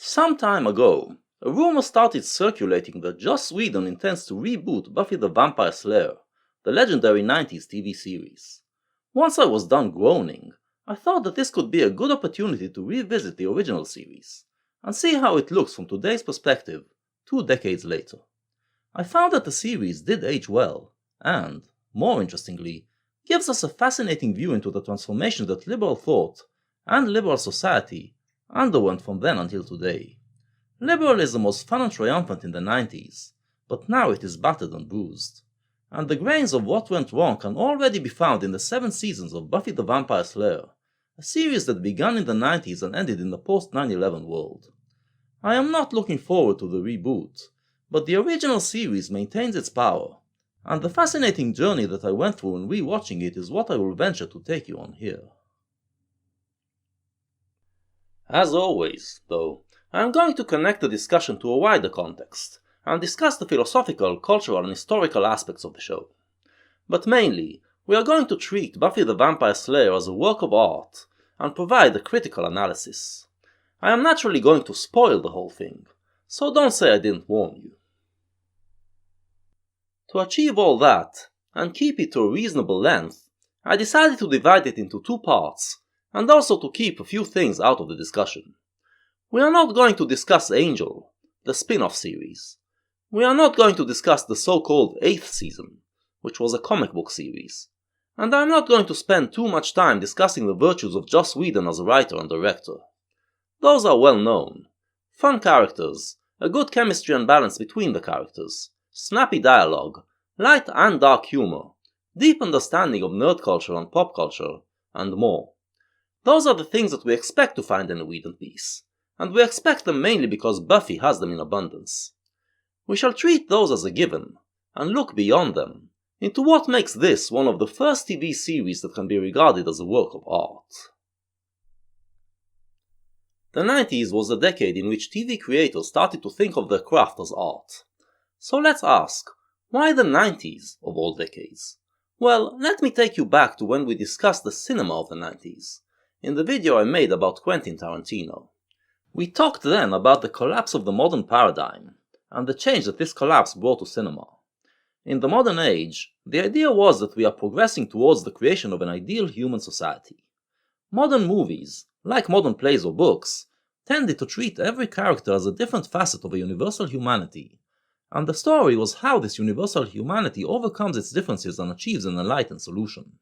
Some time ago, a rumor started circulating that Joss Whedon intends to reboot Buffy the Vampire Slayer, the legendary 90s TV series. Once I was done groaning, I thought that this could be a good opportunity to revisit the original series, and see how it looks from today's perspective, 2 decades later. I found that the series did age well, and, more interestingly, gives us a fascinating view into the transformation that liberal thought and liberal society underwent from then until today. Liberalism was fun and triumphant in the 90s, but now it is battered and bruised, and the grains of what went wrong can already be found in the 7 seasons of Buffy the Vampire Slayer, a series that began in the 90s and ended in the post-9/11 world. I am not looking forward to the reboot, but the original series maintains its power, and the fascinating journey that I went through in rewatching it is what I will venture to take you on here. As always, though, I am going to connect the discussion to a wider context, and discuss the philosophical, cultural, and historical aspects of the show. But mainly, we are going to treat Buffy the Vampire Slayer as a work of art, and provide a critical analysis. I am naturally going to spoil the whole thing, so don't say I didn't warn you. To achieve all that, and keep it to a reasonable length, I decided to divide it into 2 parts, and also to keep a few things out of the discussion. We are not going to discuss Angel, the spin-off series. We are not going to discuss the so-called 8th season, which was a comic book series. And I am not going to spend too much time discussing the virtues of Joss Whedon as a writer and director. Those are well known. Fun characters, a good chemistry and balance between the characters, snappy dialogue, light and dark humor, deep understanding of nerd culture and pop culture, and more. Those are the things that we expect to find in a Whedon piece, and we expect them mainly because Buffy has them in abundance. We shall treat those as a given, and look beyond them, into what makes this one of the first TV series that can be regarded as a work of art. The 90s was the decade in which TV creators started to think of their craft as art. So let's ask, why the 90s of all decades? Well, let me take you back to when we discussed the cinema of the 90s, in the video I made about Quentin Tarantino. We talked then about the collapse of the modern paradigm, and the change that this collapse brought to cinema. In the modern age, the idea was that we are progressing towards the creation of an ideal human society. Modern movies, like modern plays or books, tended to treat every character as a different facet of a universal humanity, and the story was how this universal humanity overcomes its differences and achieves an enlightened solution.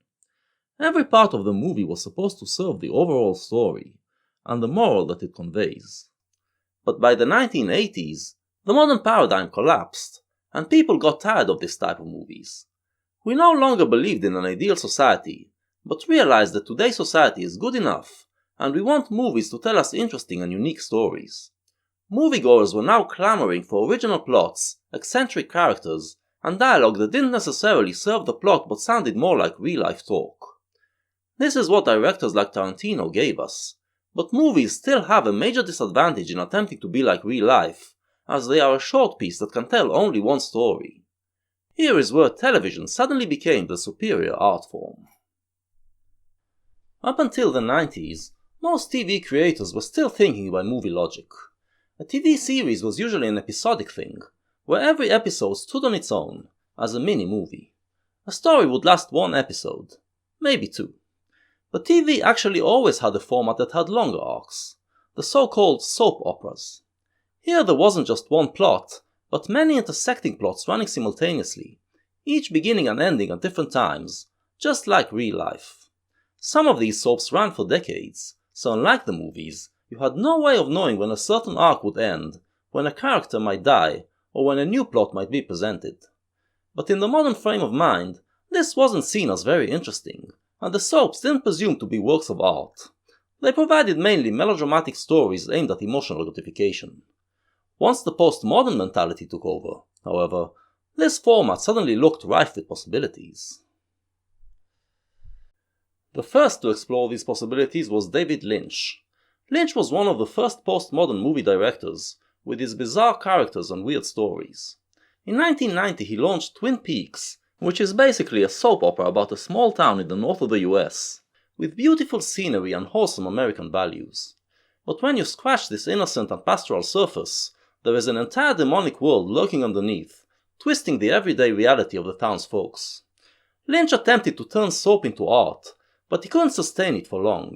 Every part of the movie was supposed to serve the overall story, and the moral that it conveys. But by the 1980s, the modern paradigm collapsed, and people got tired of this type of movies. We no longer believed in an ideal society, but realized that today's society is good enough, and we want movies to tell us interesting and unique stories. Moviegoers were now clamoring for original plots, eccentric characters, and dialogue that didn't necessarily serve the plot but sounded more like real-life talk. This is what directors like Tarantino gave us, but movies still have a major disadvantage in attempting to be like real life, as they are a short piece that can tell only one story. Here is where television suddenly became the superior art form. Up until the 90s, most TV creators were still thinking by movie logic. A TV series was usually an episodic thing, where every episode stood on its own, as a mini-movie. A story would last 1 episode, maybe 2. But TV actually always had a format that had longer arcs, the so-called soap operas. Here there wasn't just one plot, but many intersecting plots running simultaneously, each beginning and ending at different times, just like real life. Some of these soaps ran for decades, so unlike the movies, you had no way of knowing when a certain arc would end, when a character might die, or when a new plot might be presented. But in the modern frame of mind, this wasn't seen as very interesting, and the soaps didn't presume to be works of art. They provided mainly melodramatic stories aimed at emotional gratification. Once the postmodern mentality took over, however, this format suddenly looked rife with possibilities. The first to explore these possibilities was David Lynch. Lynch was one of the first postmodern movie directors, with his bizarre characters and weird stories. In 1990 he launched Twin Peaks, which is basically a soap opera about a small town in the north of the US, with beautiful scenery and wholesome American values. But when you scratch this innocent and pastoral surface, there is an entire demonic world lurking underneath, twisting the everyday reality of the town's folks. Lynch attempted to turn soap into art, but he couldn't sustain it for long.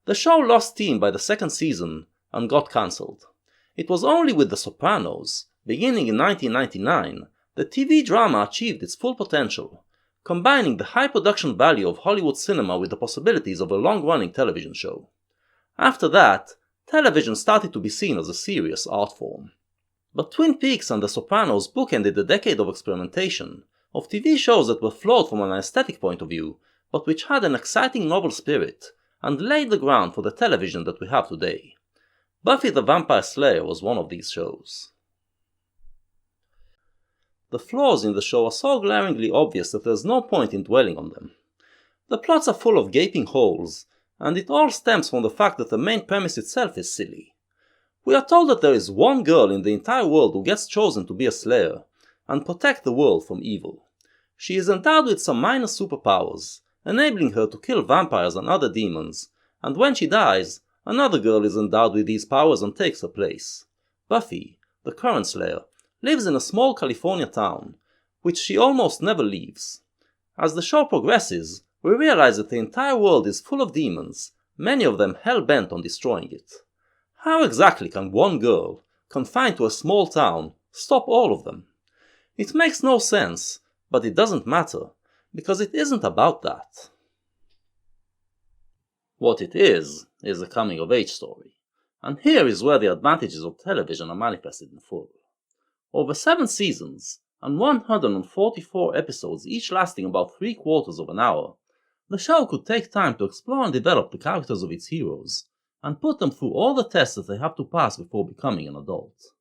The show lost steam by the second season and got cancelled. It was only with The Sopranos, beginning in 1999, that TV drama achieved its full potential, combining the high production value of Hollywood cinema with the possibilities of a long-running television show. After that, television started to be seen as a serious art form. But Twin Peaks and The Sopranos bookended a decade of experimentation, of TV shows that were flawed from an aesthetic point of view, but which had an exciting novel spirit, and laid the ground for the television that we have today. Buffy the Vampire Slayer was one of these shows. The flaws in the show are so glaringly obvious that there's no point in dwelling on them. The plots are full of gaping holes, and it all stems from the fact that the main premise itself is silly. We are told that there is one girl in the entire world who gets chosen to be a slayer, and protect the world from evil. She is endowed with some minor superpowers, enabling her to kill vampires and other demons, and when she dies, another girl is endowed with these powers and takes her place. Buffy, the current slayer, lives in a small California town, which she almost never leaves. As the show progresses, we realize that the entire world is full of demons, many of them hell-bent on destroying it. How exactly can one girl, confined to a small town, stop all of them? It makes no sense, but it doesn't matter, because it isn't about that. What it is a coming-of-age story, and here is where the advantages of television are manifested in full. Over 7 seasons, and 144 episodes each lasting about 3/4 of an hour, the show could take time to explore and develop the characters of its heroes, and put them through all the tests that they have to pass before becoming an adult.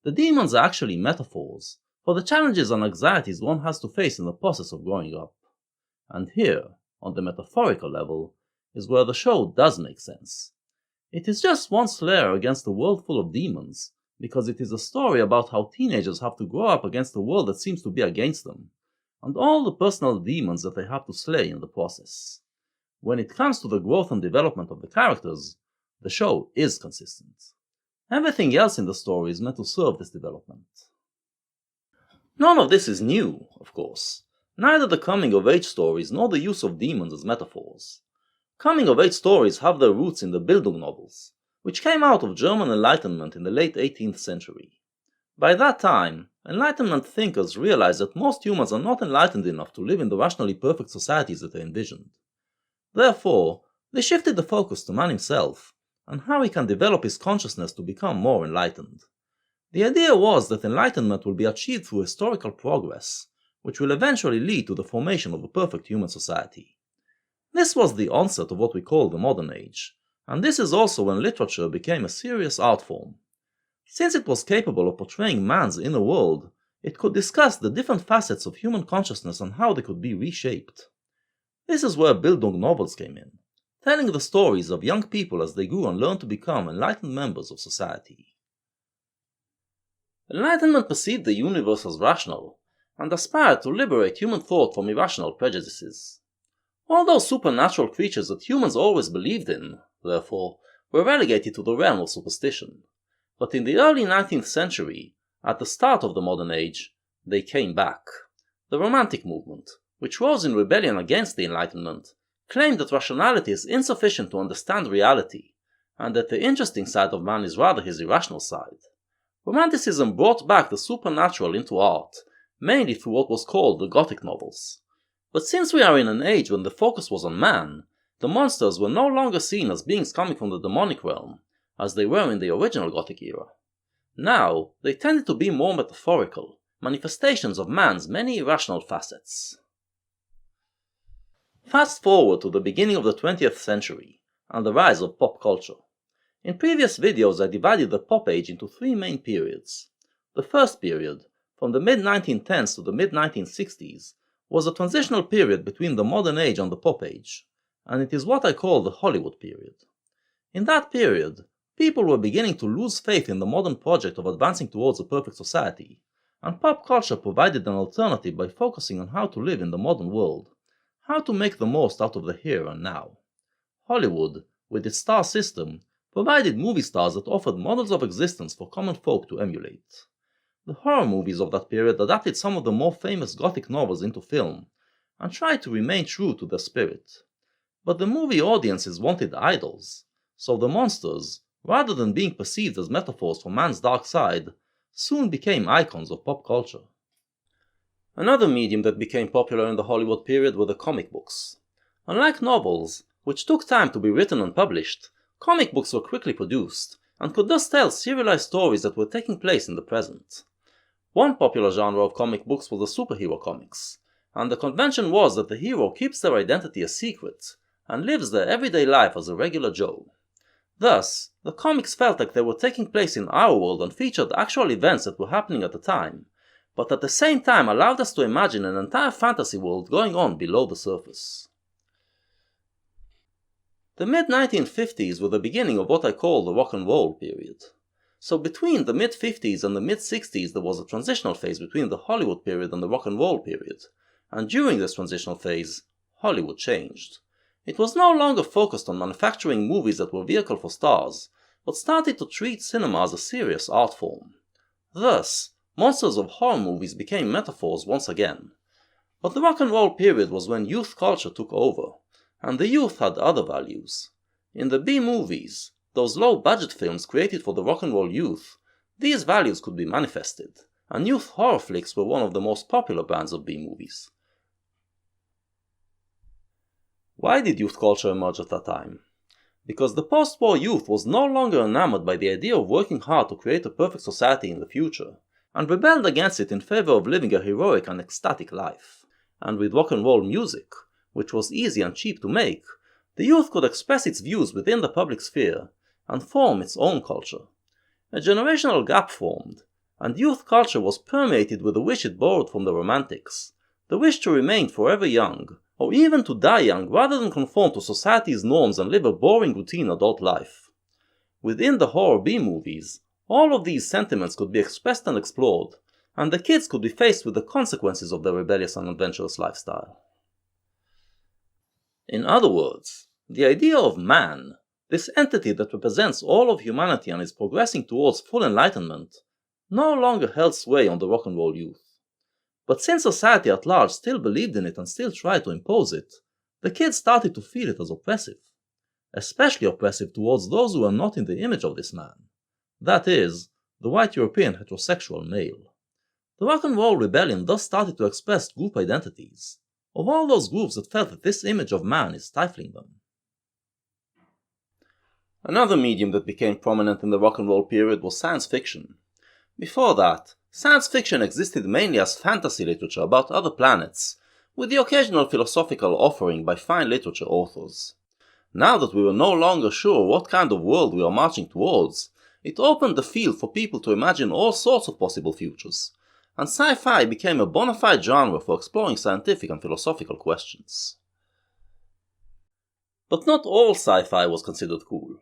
The demons are actually metaphors for the challenges and anxieties one has to face in the process of growing up. And here, on the metaphorical level, is where the show does make sense. It is just one slayer against a world full of demons, because it is a story about how teenagers have to grow up against a world that seems to be against them, and all the personal demons that they have to slay in the process. When it comes to the growth and development of the characters, the show is consistent. Everything else in the story is meant to serve this development. None of this is new, of course. Neither the coming-of-age stories nor the use of demons as metaphors. Coming-of-age stories have their roots in the Bildung novels, which came out of German Enlightenment in the late 18th century. By that time, Enlightenment thinkers realized that most humans are not enlightened enough to live in the rationally perfect societies that they envisioned. Therefore, they shifted the focus to man himself, and how he can develop his consciousness to become more enlightened. The idea was that enlightenment will be achieved through historical progress, which will eventually lead to the formation of a perfect human society. This was the onset of what we call the modern age, and this is also when literature became a serious art form. Since it was capable of portraying man's inner world, it could discuss the different facets of human consciousness and how they could be reshaped. This is where Bildung novels came in, telling the stories of young people as they grew and learned to become enlightened members of society. Enlightenment perceived the universe as rational, and aspired to liberate human thought from irrational prejudices. All those supernatural creatures that humans always believed in, therefore, were relegated to the realm of superstition. But in the early 19th century, at the start of the modern age, they came back. The Romantic movement, which rose in rebellion against the Enlightenment, claimed that rationality is insufficient to understand reality, and that the interesting side of man is rather his irrational side. Romanticism brought back the supernatural into art, mainly through what was called the Gothic novels. But since we are in an age when the focus was on man, the monsters were no longer seen as beings coming from the demonic realm, as they were in the original Gothic era. Now, they tended to be more metaphorical, manifestations of man's many irrational facets. Fast forward to the beginning of the 20th century, and the rise of pop culture. In previous videos I divided the pop age into 3 main periods. The first period, from the mid-1910s to the mid-1960s, was a transitional period between the modern age and the pop age, and it is what I call the Hollywood period. In that period, people were beginning to lose faith in the modern project of advancing towards a perfect society, and pop culture provided an alternative by focusing on how to live in the modern world, how to make the most out of the here and now. Hollywood, with its star system, provided movie stars that offered models of existence for common folk to emulate. The horror movies of that period adapted some of the more famous Gothic novels into film, and tried to remain true to their spirit. But the movie audiences wanted idols, so the monsters, rather than being perceived as metaphors for man's dark side, soon became icons of pop culture. Another medium that became popular in the Hollywood period were the comic books. Unlike novels, which took time to be written and published, comic books were quickly produced, and could thus tell serialized stories that were taking place in the present. One popular genre of comic books was the superhero comics, and the convention was that the hero keeps their identity a secret, and lives their everyday life as a regular Joe. Thus, the comics felt like they were taking place in our world and featured actual events that were happening at the time, but at the same time allowed us to imagine an entire fantasy world going on below the surface. The mid-1950s were the beginning of what I call the rock and roll period. So between the mid-50s and the mid-60s there was a transitional phase between the Hollywood period and the rock and roll period, and during this transitional phase, Hollywood changed. It was no longer focused on manufacturing movies that were vehicle for stars, but started to treat cinema as a serious art form. Thus, monsters of horror movies became metaphors once again. But the rock and roll period was when youth culture took over, and the youth had other values. In the B-movies, those low-budget films created for the rock and roll youth, these values could be manifested, and youth horror flicks were one of the most popular brands of B-movies. Why did youth culture emerge at that time? Because the post-war youth was no longer enamored by the idea of working hard to create a perfect society in the future, and rebelled against it in favor of living a heroic and ecstatic life. And with rock and roll music, which was easy and cheap to make, the youth could express its views within the public sphere and form its own culture. A generational gap formed, and youth culture was permeated with the wish it borrowed from the Romantics, the wish to remain forever young, or even to die young rather than conform to society's norms and live a boring routine adult life. Within the horror B-movies, all of these sentiments could be expressed and explored, and the kids could be faced with the consequences of their rebellious and adventurous lifestyle. In other words, the idea of man, this entity that represents all of humanity and is progressing towards full enlightenment, no longer held sway on the rock and roll youth. But since society at large still believed in it and still tried to impose it, the kids started to feel it as oppressive. Especially oppressive towards those who were not in the image of this man. That is, the white European heterosexual male. The rock and roll rebellion thus started to express group identities, of all those groups that felt that this image of man is stifling them. Another medium that became prominent in the rock and roll period was science fiction. Before that, science fiction existed mainly as fantasy literature about other planets, with the occasional philosophical offering by fine literature authors. Now that we were no longer sure what kind of world we were marching towards, it opened the field for people to imagine all sorts of possible futures, and sci-fi became a bona fide genre for exploring scientific and philosophical questions. But not all sci-fi was considered cool.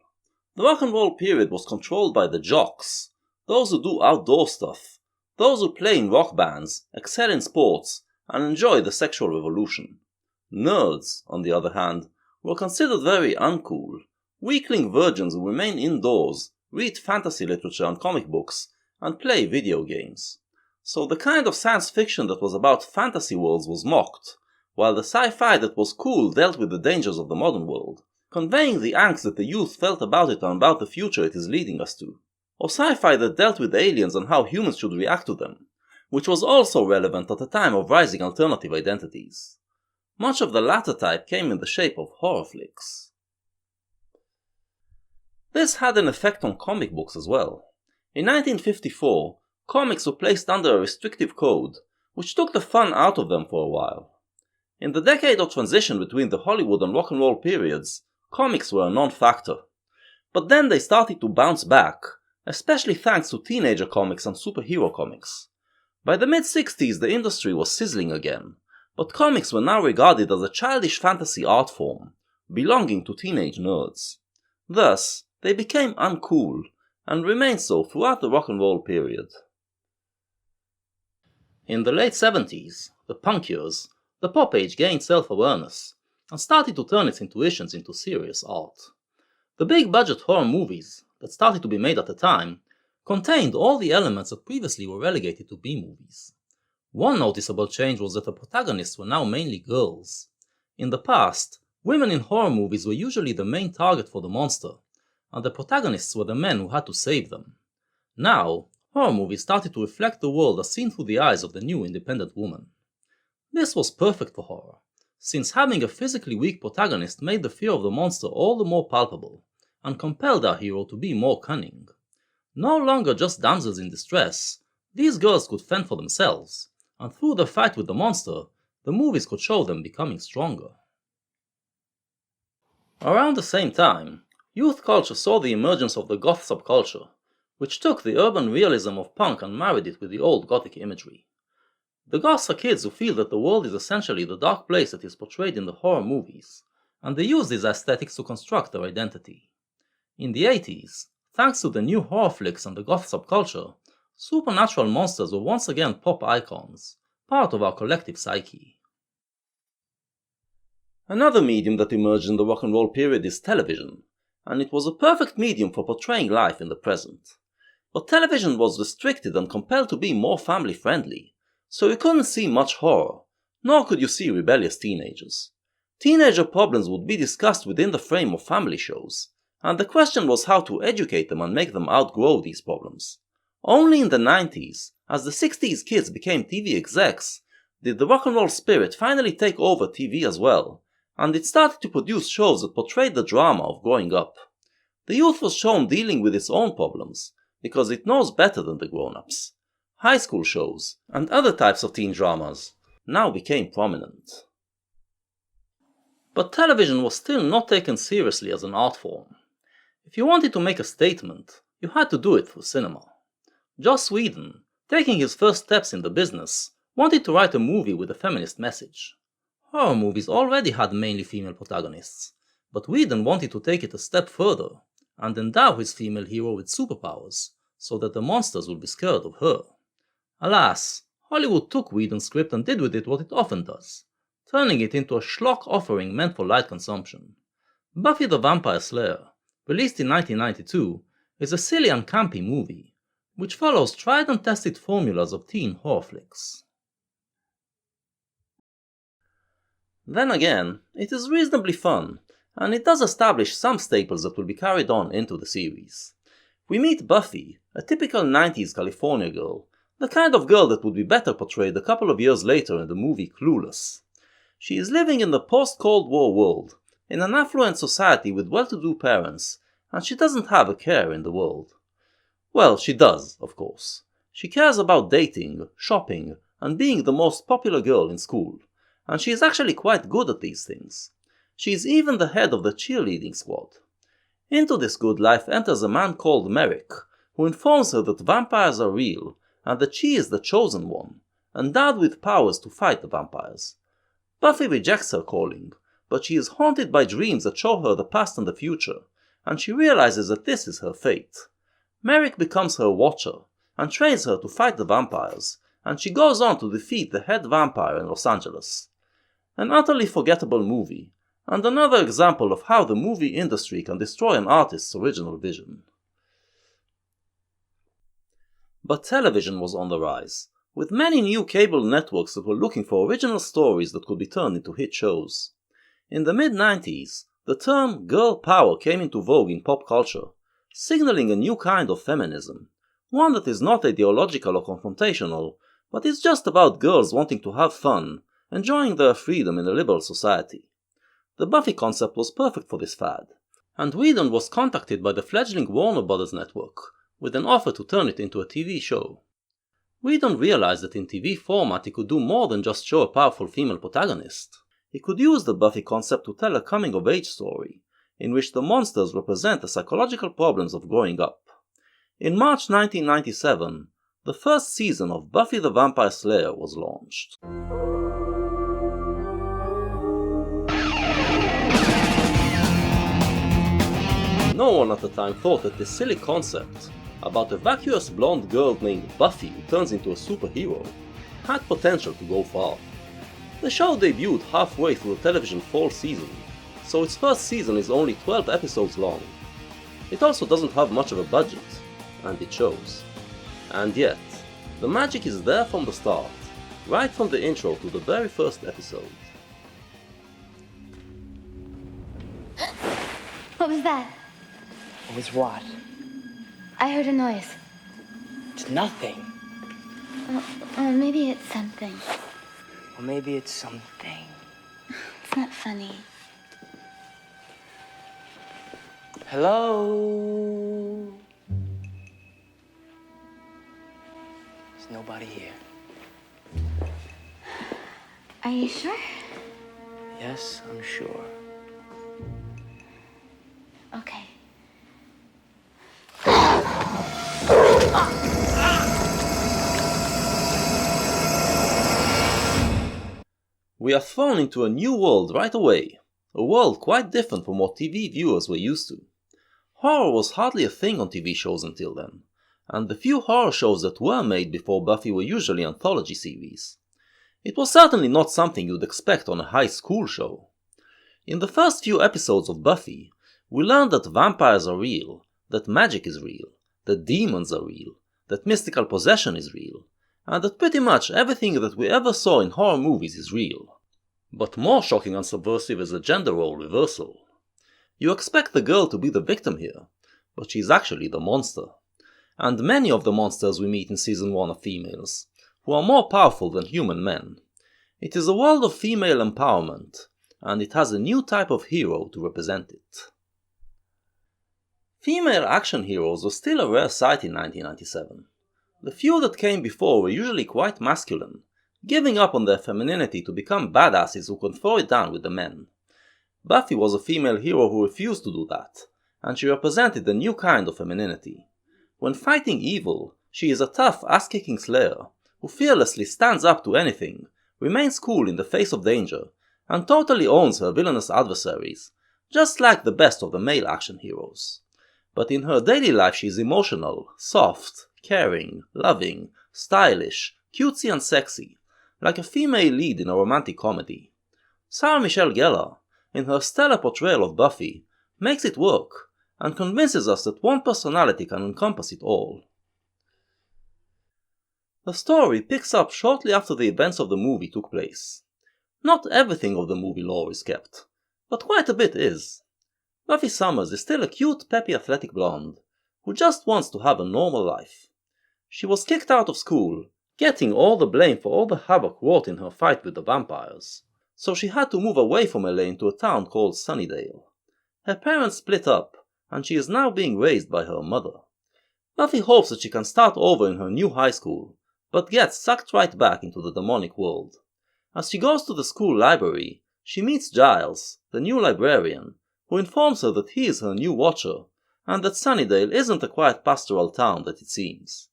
The rock and roll period was controlled by the jocks, those who do outdoor stuff, those who play in rock bands, excel in sports, and enjoy the sexual revolution. Nerds, on the other hand, were considered very uncool, weakling virgins who remain indoors, read fantasy literature and comic books, and play video games. So the kind of science fiction that was about fantasy worlds was mocked, while the sci-fi that was cool dealt with the dangers of the modern world, conveying the angst that the youth felt about it and about the future it is leading us to. Or sci-fi that dealt with aliens and how humans should react to them, which was also relevant at a time of rising alternative identities. Much of the latter type came in the shape of horror flicks. This had an effect on comic books as well. In 1954, comics were placed under a restrictive code, which took the fun out of them for a while. In the decade of transition between the Hollywood and rock and roll periods, comics were a non-factor. But then they started to bounce back, especially thanks to teenager comics and superhero comics. By the mid-60s the industry was sizzling again, but comics were now regarded as a childish fantasy art form, belonging to teenage nerds. Thus, they became uncool, and remained so throughout the rock and roll period. In the late 70s, the punk years, the pop age gained self-awareness, and started to turn its intuitions into serious art. The big-budget horror movies that started to be made at the time contained all the elements that previously were relegated to B-movies. One noticeable change was that the protagonists were now mainly girls. In the past, women in horror movies were usually the main target for the monster, and the protagonists were the men who had to save them. Now, horror movies started to reflect the world as seen through the eyes of the new independent woman. This was perfect for horror, since having a physically weak protagonist made the fear of the monster all the more palpable, and compelled our hero to be more cunning. No longer just damsels in distress, these girls could fend for themselves, and through the fight with the monster, the movies could show them becoming stronger. Around the same time, youth culture saw the emergence of the goth subculture, which took the urban realism of punk and married it with the old gothic imagery. The goths are kids who feel that the world is essentially the dark place that is portrayed in the horror movies, and they use these aesthetics to construct their identity. In the 80s, thanks to the new horror flicks and the goth subculture, supernatural monsters were once again pop icons, part of our collective psyche. Another medium that emerged in the rock and roll period is television, and it was a perfect medium for portraying life in the present. But television was restricted and compelled to be more family friendly, so you couldn't see much horror, nor could you see rebellious teenagers. Teenager problems would be discussed within the frame of family shows, and the question was how to educate them and make them outgrow these problems. Only in the 90s, as the 60s kids became TV execs, did the rock and roll spirit finally take over TV as well, and it started to produce shows that portrayed the drama of growing up. The youth was shown dealing with its own problems, because it knows better than the grown-ups. High school shows, and other types of teen dramas, now became prominent. But television was still not taken seriously as an art form. If you wanted to make a statement, you had to do it through cinema. Joss Whedon, taking his first steps in the business, wanted to write a movie with a feminist message. Horror movies already had mainly female protagonists, but Whedon wanted to take it a step further, and endow his female hero with superpowers, so that the monsters would be scared of her. Alas, Hollywood took Whedon's script and did with it what it often does, turning it into a schlock offering meant for light consumption. Buffy the Vampire Slayer, released in 1992, is a silly and campy movie, which follows tried and tested formulas of teen horror flicks. Then again, it is reasonably fun, and it does establish some staples that will be carried on into the series. We meet Buffy, a typical 90s California girl, the kind of girl that would be better portrayed a couple of years later in the movie Clueless. She is living in the post-Cold War world, in an affluent society with well-to-do parents, and she doesn't have a care in the world. Well, she does, of course. She cares about dating, shopping, and being the most popular girl in school, and she is actually quite good at these things. She is even the head of the cheerleading squad. Into this good life enters a man called Merrick, who informs her that vampires are real, and that she is the chosen one, endowed with powers to fight the vampires. Buffy rejects her calling, but she is haunted by dreams that show her the past and the future, and she realizes that this is her fate. Merrick becomes her watcher, and trains her to fight the vampires, and she goes on to defeat the head vampire in Los Angeles. An utterly forgettable movie, and another example of how the movie industry can destroy an artist's original vision. But television was on the rise, with many new cable networks that were looking for original stories that could be turned into hit shows. In the mid-90s, the term girl power came into vogue in pop culture, signaling a new kind of feminism, one that is not ideological or confrontational, but is just about girls wanting to have fun, enjoying their freedom in a liberal society. The Buffy concept was perfect for this fad, and Whedon was contacted by the fledgling Warner Bros. Network with an offer to turn it into a TV show. Whedon realized that in TV format he could do more than just show a powerful female protagonist. He could use the Buffy concept to tell a coming-of-age story, in which the monsters represent the psychological problems of growing up. In March 1997, the first season of Buffy the Vampire Slayer was launched. No one at the time thought that this silly concept, about a vacuous blonde girl named Buffy who turns into a superhero, had potential to go far. The show debuted halfway through the television fall season, so its first season is only 12 episodes long, It also doesn't have much of a budget, and it shows. And yet, the magic is there from the start, right from the intro to the very first episode. What was that? What was what? I heard a noise. It's nothing. Maybe it's something. Or maybe it's something. It's not funny. Hello? There's nobody here. Are you sure? Yes, I'm sure. Okay. We are thrown into a new world right away, a world quite different from what TV viewers were used to. Horror was hardly a thing on TV shows until then, and the few horror shows that were made before Buffy were usually anthology series. It was certainly not something you'd expect on a high school show. In the first few episodes of Buffy, we learned that vampires are real, that magic is real, that demons are real, that mystical possession is real, and that pretty much everything that we ever saw in horror movies is real. But more shocking and subversive is the gender role reversal. You expect the girl to be the victim here, but she's actually the monster. And many of the monsters we meet in Season 1 are females, who are more powerful than human men. It is a world of female empowerment, and it has a new type of hero to represent it. Female action heroes were still a rare sight in 1997. The few that came before were usually quite masculine, giving up on their femininity to become badasses who could throw it down with the men. Buffy was a female hero who refused to do that, and she represented a new kind of femininity. When fighting evil, she is a tough, ass-kicking slayer, who fearlessly stands up to anything, remains cool in the face of danger, and totally owns her villainous adversaries, just like the best of the male action heroes. But in her daily life she is emotional, soft, caring, loving, stylish, cutesy and sexy, like a female lead in a romantic comedy. Sarah Michelle Gellar, in her stellar portrayal of Buffy, makes it work, and convinces us that one personality can encompass it all. The story picks up shortly after the events of the movie took place. Not everything of the movie lore is kept, but quite a bit is. Buffy Summers is still a cute, peppy, athletic blonde, who just wants to have a normal life. She was kicked out of school, getting all the blame for all the havoc wrought in her fight with the vampires, so she had to move away from LA into a town called Sunnydale. Her parents split up, and she is now being raised by her mother. Buffy hopes that she can start over in her new high school, but gets sucked right back into the demonic world. As she goes to the school library, she meets Giles, the new librarian, who informs her that he is her new watcher, and that Sunnydale isn't a quiet pastoral town that it seems.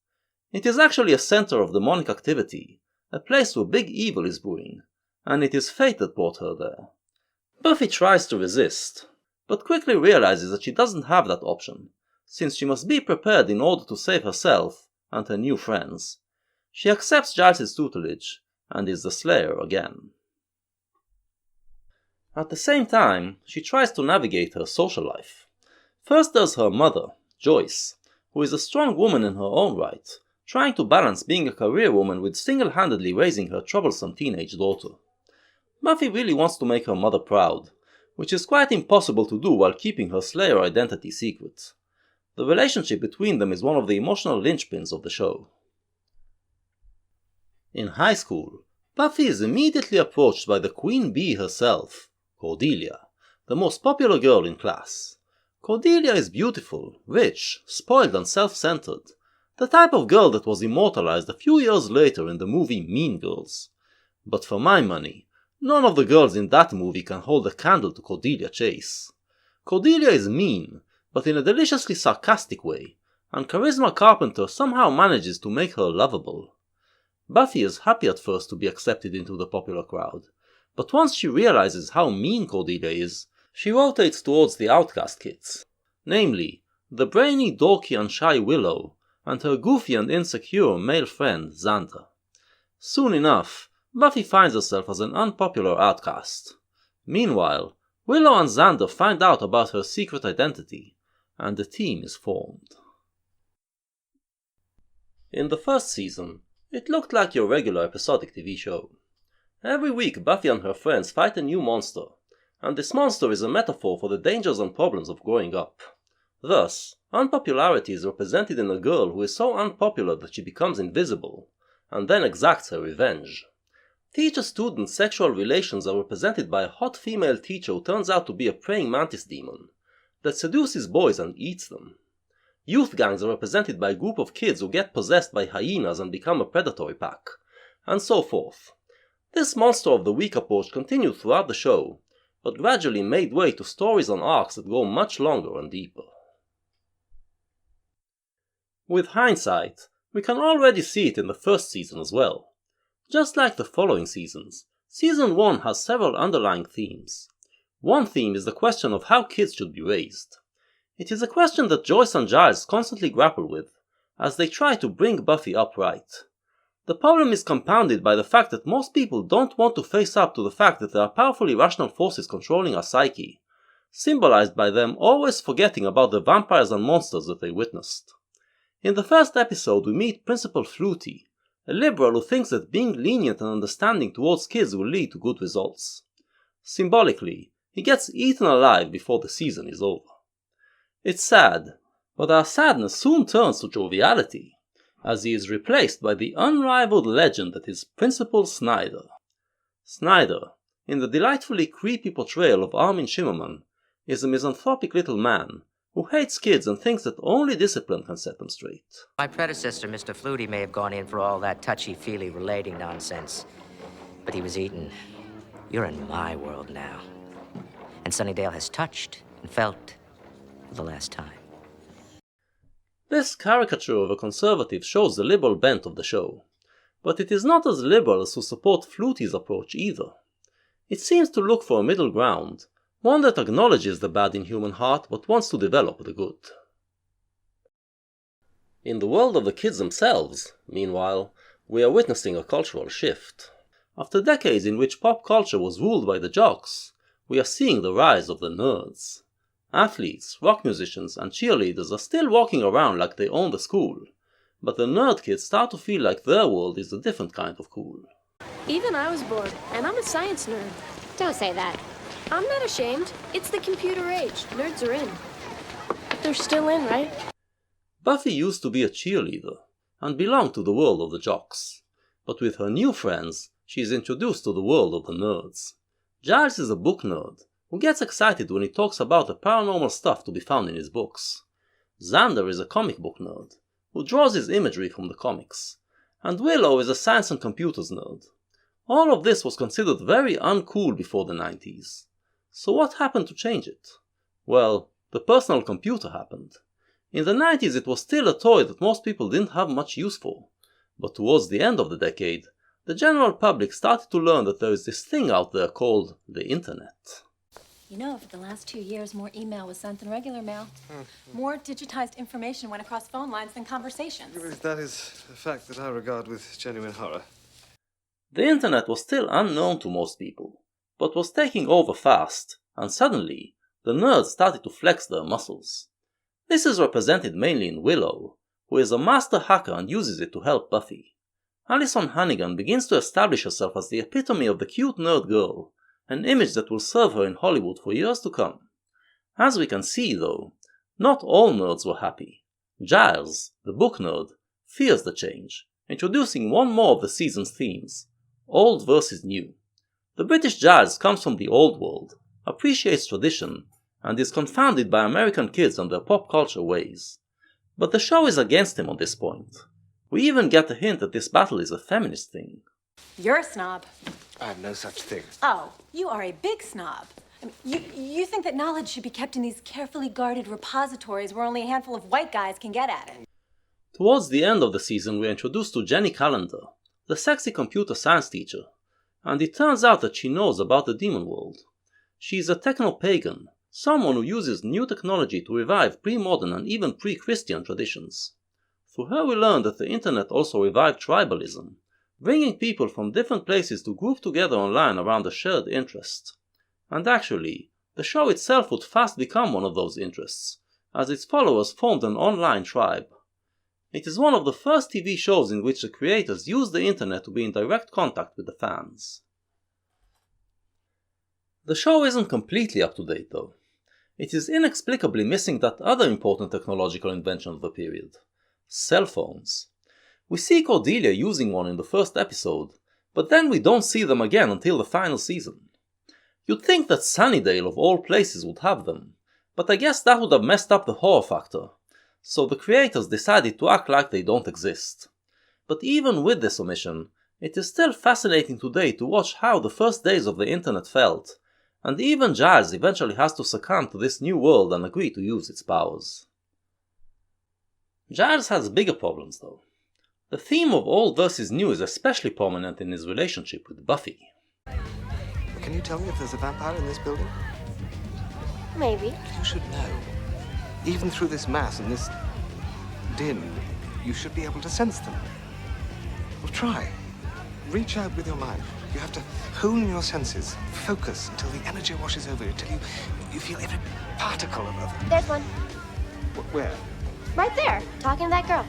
It is actually a center of demonic activity, a place where big evil is brewing, and it is fate that brought her there. Buffy tries to resist, but quickly realizes that she doesn't have that option, since she must be prepared in order to save herself and her new friends. She accepts Giles' tutelage, and is the Slayer again. At the same time, she tries to navigate her social life. First there's her mother, Joyce, who is a strong woman in her own right, trying to balance being a career woman with single-handedly raising her troublesome teenage daughter. Buffy really wants to make her mother proud, which is quite impossible to do while keeping her Slayer identity secret. The relationship between them is one of the emotional linchpins of the show. In high school, Buffy is immediately approached by the Queen Bee herself, Cordelia, the most popular girl in class. Cordelia is beautiful, rich, spoiled and self-centered, the type of girl that was immortalized a few years later in the movie Mean Girls. But for my money, none of the girls in that movie can hold a candle to Cordelia Chase. Cordelia is mean, but in a deliciously sarcastic way, and Charisma Carpenter somehow manages to make her lovable. Buffy is happy at first to be accepted into the popular crowd, but once she realizes how mean Cordelia is, she rotates towards the outcast kids, namely, the brainy, dorky and shy Willow, and her goofy and insecure male friend Xander. Soon enough, Buffy finds herself as an unpopular outcast. Meanwhile, Willow and Xander find out about her secret identity, and the team is formed. In the first season, it looked like your regular episodic TV show. Every week Buffy and her friends fight a new monster, and this monster is a metaphor for the dangers and problems of growing up. Thus, unpopularity is represented in a girl who is so unpopular that she becomes invisible, and then exacts her revenge. Teacher-student sexual relations are represented by a hot female teacher who turns out to be a praying mantis demon that seduces boys and eats them. Youth gangs are represented by a group of kids who get possessed by hyenas and become a predatory pack, and so forth. This Monster of the Week approach continued throughout the show, but gradually made way to stories and arcs that go much longer and deeper. With hindsight, we can already see it in the first season as well. Just like the following seasons, Season 1 has several underlying themes. One theme is the question of how kids should be raised. It is a question that Joyce and Giles constantly grapple with, as they try to bring Buffy up right. The problem is compounded by the fact that most people don't want to face up to the fact that there are powerful irrational forces controlling our psyche, symbolized by them always forgetting about the vampires and monsters that they witnessed. In the first episode we meet Principal Flutie, a liberal who thinks that being lenient and understanding towards kids will lead to good results. Symbolically, he gets eaten alive before the season is over. It's sad, but our sadness soon turns to joviality, as he is replaced by the unrivaled legend that is Principal Snyder. Snyder, in the delightfully creepy portrayal of Armin Shimmerman, is a misanthropic little man who hates kids and thinks that only discipline can set them straight. My predecessor, Mr. Flutie, may have gone in for all that touchy-feely relating nonsense, but he was eaten. You're in my world now. And Sunnydale has touched and felt for the last time. This caricature of a conservative shows the liberal bent of the show, but it is not as liberal as who support Flutie's approach either. It seems to look for a middle ground, one that acknowledges the bad in human heart but wants to develop the good. In the world of the kids themselves, meanwhile, we are witnessing a cultural shift. After decades in which pop culture was ruled by the jocks, we are seeing the rise of the nerds. Athletes, rock musicians, and cheerleaders are still walking around like they own the school, but the nerd kids start to feel like their world is a different kind of cool. Even I was bored, and I'm a science nerd. Don't say that. I'm not ashamed. It's the computer age. Nerds are in. They're still in, right? Buffy used to be a cheerleader, and belonged to the world of the jocks, but with her new friends, she is introduced to the world of the nerds. Giles is a book nerd, who gets excited when he talks about the paranormal stuff to be found in his books. Xander is a comic book nerd, who draws his imagery from the comics, and Willow is a science and computers nerd. All of this was considered very uncool before the 90s. So what happened to change it? Well, the personal computer happened. In the 90s it was still a toy that most people didn't have much use for, but towards the end of the decade, the general public started to learn that there is this thing out there called the internet. You know, for the last 2 years, more email was sent than regular mail. More digitized information went across phone lines than conversations. That is a fact that I regard with genuine horror. The internet was still unknown to most people, but was taking over fast, and suddenly, the nerds started to flex their muscles. This is represented mainly in Willow, who is a master hacker and uses it to help Buffy. Alison Hannigan begins to establish herself as the epitome of the cute nerd girl, an image that will serve her in Hollywood for years to come. As we can see though, not all nerds were happy. Giles, the book nerd, fears the change, introducing one more of the season's themes, old versus new. The British Giles comes from the old world, appreciates tradition, and is confounded by American kids and their pop culture ways. But the show is against him on this point. We even get a hint that this battle is a feminist thing. You're a snob. I have no such thing. Oh, you are a big snob. I mean, you think that knowledge should be kept in these carefully guarded repositories where only a handful of white guys can get at it. Towards the end of the season we are introduced to Jenny Calendar, the sexy computer science teacher, and it turns out that she knows about the demon world. She is a techno-pagan, someone who uses new technology to revive pre-modern and even pre-Christian traditions. Through her we learn that the internet also revived tribalism, bringing people from different places to group together online around a shared interest. And actually, the show itself would fast become one of those interests, as its followers formed an online tribe. It is one of the first TV shows in which the creators used the internet to be in direct contact with the fans. The show isn't completely up to date though. It is inexplicably missing that other important technological invention of the period: cell phones. We see Cordelia using one in the first episode, but then we don't see them again until the final season. You'd think that Sunnydale of all places would have them, but I guess that would have messed up the horror factor, so the creators decided to act like they don't exist. But even with this omission, it is still fascinating today to watch how the first days of the internet felt, and even Giles eventually has to succumb to this new world and agree to use its powers. Giles has bigger problems though. The theme of old versus new is especially prominent in his relationship with Buffy. Can you tell me if there's a vampire in this building? Maybe. You should know. Even through this mass and this din, you should be able to sense them. Well, try. Reach out with your mind. You have to hone your senses, focus until the energy washes over you, till you feel every particle of it. There's one. Where? Right there, talking to that girl.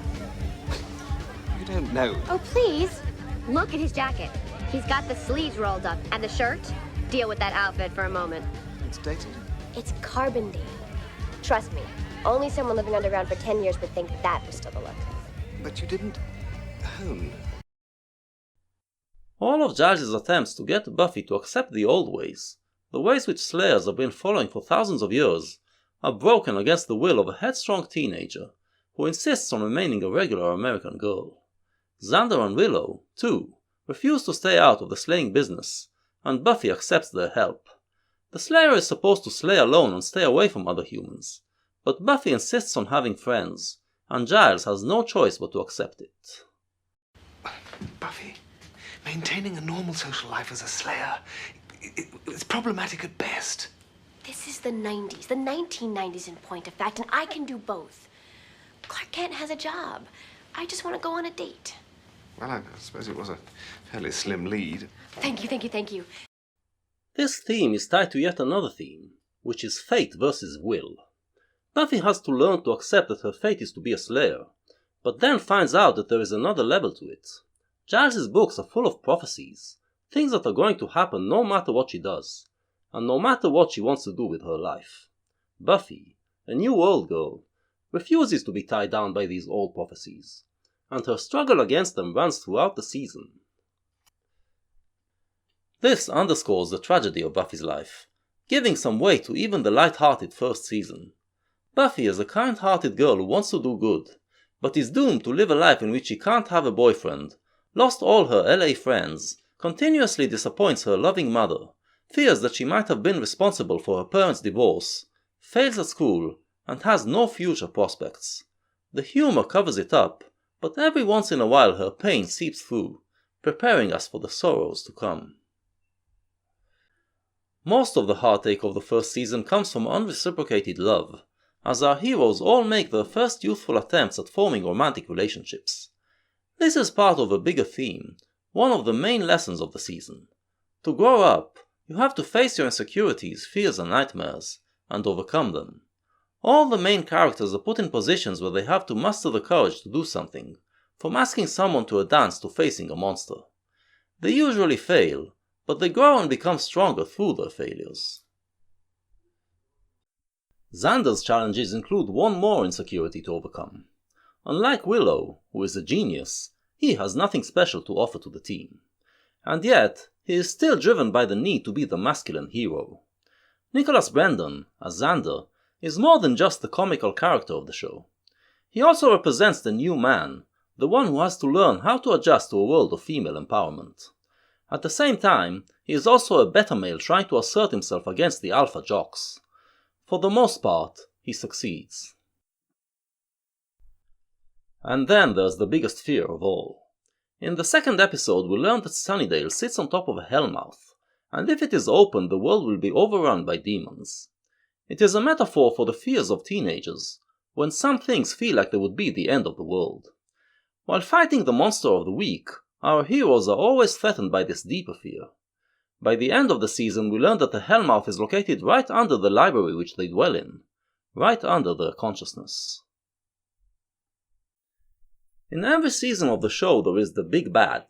You don't know. Oh, please. Look at his jacket. He's got the sleeves rolled up. And the shirt? Deal with that outfit for a moment. It's dated. It's carbon dating. Trust me, only someone living underground for 10 years would think that was still the look. But you didn't hone. All of Giles' attempts to get Buffy to accept the old ways, the ways which Slayers have been following for thousands of years, are broken against the will of a headstrong teenager who insists on remaining a regular American girl. Xander and Willow, too, refuse to stay out of the slaying business, and Buffy accepts their help. The Slayer is supposed to slay alone and stay away from other humans, but Buffy insists on having friends, and Giles has no choice but to accept it. Buffy, maintaining a normal social life as a Slayer, it's problematic at best. This is the 90s, the 1990s in point of fact, and I can do both. Clark Kent has a job. I just want to go on a date. Well, I suppose it was a fairly slim lead. Thank you, thank you, thank you. This theme is tied to yet another theme, which is fate versus will. Buffy has to learn to accept that her fate is to be a Slayer, but then finds out that there is another level to it. Giles' books are full of prophecies, things that are going to happen no matter what she does, and no matter what she wants to do with her life. Buffy, a new world girl, refuses to be tied down by these old prophecies, and her struggle against them runs throughout the season. This underscores the tragedy of Buffy's life, giving some weight to even the light-hearted first season. Buffy is a kind-hearted girl who wants to do good, but is doomed to live a life in which she can't have a boyfriend, lost all her LA friends, continuously disappoints her loving mother, fears that she might have been responsible for her parents' divorce, fails at school, and has no future prospects. The humor covers it up, but every once in a while her pain seeps through, preparing us for the sorrows to come. Most of the heartache of the first season comes from unreciprocated love, as our heroes all make their first youthful attempts at forming romantic relationships. This is part of a bigger theme, one of the main lessons of the season. To grow up, you have to face your insecurities, fears and nightmares, and overcome them. All the main characters are put in positions where they have to muster the courage to do something, from asking someone to a dance to facing a monster. They usually fail, but they grow and become stronger through their failures. Xander's challenges include one more insecurity to overcome. Unlike Willow, who is a genius, he has nothing special to offer to the team. And yet, he is still driven by the need to be the masculine hero. Nicholas Brendon, as Xander, is more than just the comical character of the show. He also represents the new man, the one who has to learn how to adjust to a world of female empowerment. At the same time, he is also a beta male trying to assert himself against the alpha jocks. For the most part, he succeeds. And then there's the biggest fear of all. In the second episode we learn that Sunnydale sits on top of a hellmouth, and if it is opened the world will be overrun by demons. It is a metaphor for the fears of teenagers, when some things feel like they would be the end of the world. While fighting the monster of the week, our heroes are always threatened by this deeper fear. By the end of the season we learn that the hellmouth is located right under the library which they dwell in. right under their consciousness. In every season of the show there is the big bad,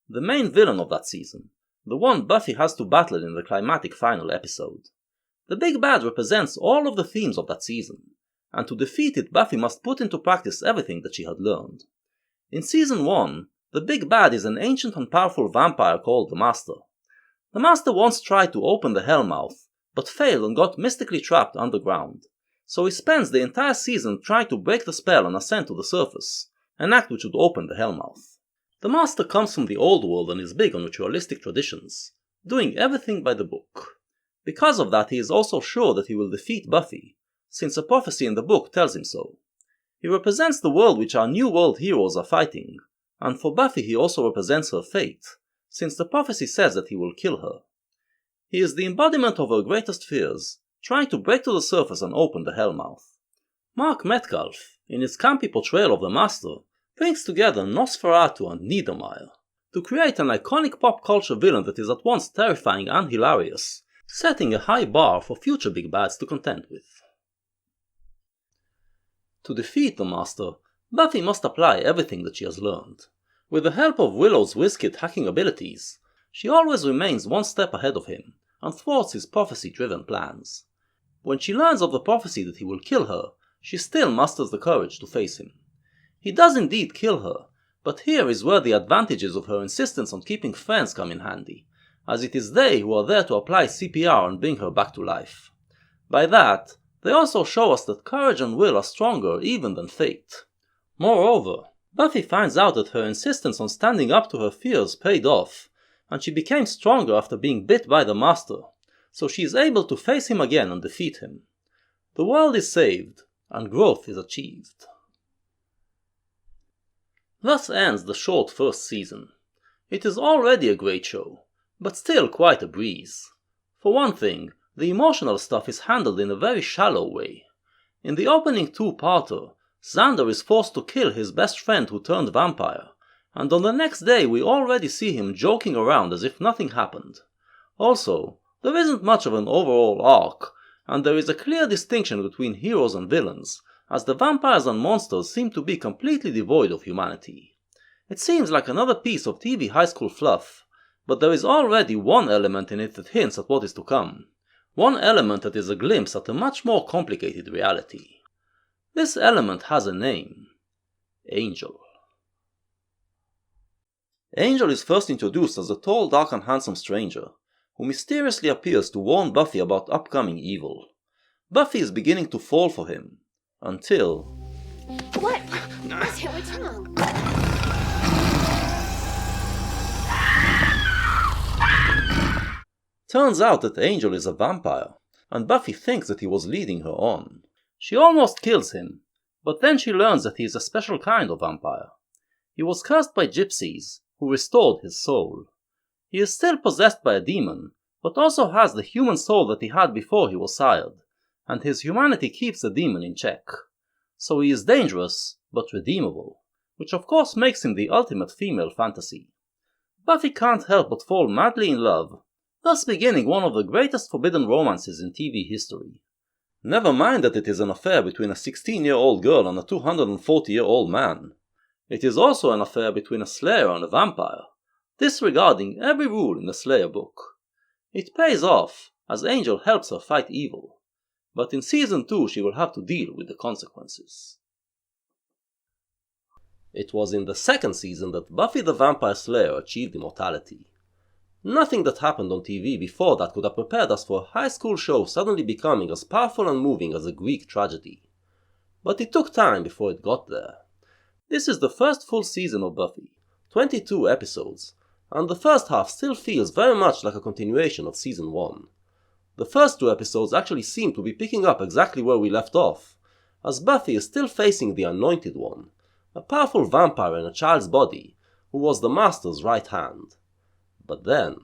the main villain of that season, the one Buffy has to battle in the climactic final episode. The big bad represents all of the themes of that season, and to defeat it Buffy must put into practice everything that she had learned. In Season 1, the big bad is an ancient and powerful vampire called the Master. The Master once tried to open the Hellmouth, but failed and got mystically trapped underground, so he spends the entire season trying to break the spell and ascend to the surface, an act which would open the Hellmouth. The Master comes from the old world and is big on ritualistic traditions, doing everything by the book. Because of that he is also sure that he will defeat Buffy, since a prophecy in the book tells him so. He represents the world which our New World heroes are fighting, and for Buffy he also represents her fate, since the prophecy says that he will kill her. He is the embodiment of her greatest fears, trying to break to the surface and open the Hellmouth. Mark Metcalf, in his campy portrayal of the Master, brings together Nosferatu and Niedermeyer to create an iconic pop culture villain that is at once terrifying and hilarious, setting a high bar for future big bads to contend with. To defeat the Master, Buffy must apply everything that she has learned. With the help of Willow's WizKid hacking abilities, she always remains one step ahead of him and thwarts his prophecy-driven plans. When she learns of the prophecy that he will kill her, she still musters the courage to face him. He does indeed kill her, but here is where the advantages of her insistence on keeping friends come in handy, as it is they who are there to apply CPR and bring her back to life. By that, they also show us that courage and will are stronger even than fate. Moreover, Buffy finds out that her insistence on standing up to her fears paid off, and she became stronger after being bit by the Master, so she is able to face him again and defeat him. The world is saved, and growth is achieved. Thus ends the short first season. It is already a great show, but still quite a breeze. For one thing, the emotional stuff is handled in a very shallow way. In the opening two-parter, Xander is forced to kill his best friend who turned vampire, and on the next day we already see him joking around as if nothing happened. Also, there isn't much of an overall arc, and there is a clear distinction between heroes and villains, as the vampires and monsters seem to be completely devoid of humanity. It seems like another piece of TV high school fluff, but there is already one element in it that hints at what is to come. One element that is a glimpse at a much more complicated reality. This element has a name. Angel. Angel is first introduced as a tall, dark and handsome stranger, who mysteriously appears to warn Buffy about upcoming evil. Buffy is beginning to fall for him, until... What? What's wrong? Turns out that Angel is a vampire, and Buffy thinks that he was leading her on. She almost kills him, but then she learns that he is a special kind of vampire. He was cursed by gypsies, who restored his soul. He is still possessed by a demon, but also has the human soul that he had before he was sired, and his humanity keeps the demon in check. So he is dangerous, but redeemable, which of course makes him the ultimate female fantasy. Buffy can't help but fall madly in love, thus beginning one of the greatest forbidden romances in TV history. Never mind that it is an affair between a 16-year-old girl and a 240-year-old man. It is also an affair between a slayer and a vampire, disregarding every rule in the Slayer book. It pays off, as Angel helps her fight evil, but in Season 2 she will have to deal with the consequences. It was in the second season that Buffy the Vampire Slayer achieved immortality. Nothing that happened on TV before that could have prepared us for a high school show suddenly becoming as powerful and moving as a Greek tragedy. But it took time before it got there. This is the first full season of Buffy, 22 episodes, and the first half still feels very much like a continuation of Season 1. The first two episodes actually seem to be picking up exactly where we left off, as Buffy is still facing the Anointed One, a powerful vampire in a child's body, who was the Master's right hand. But then...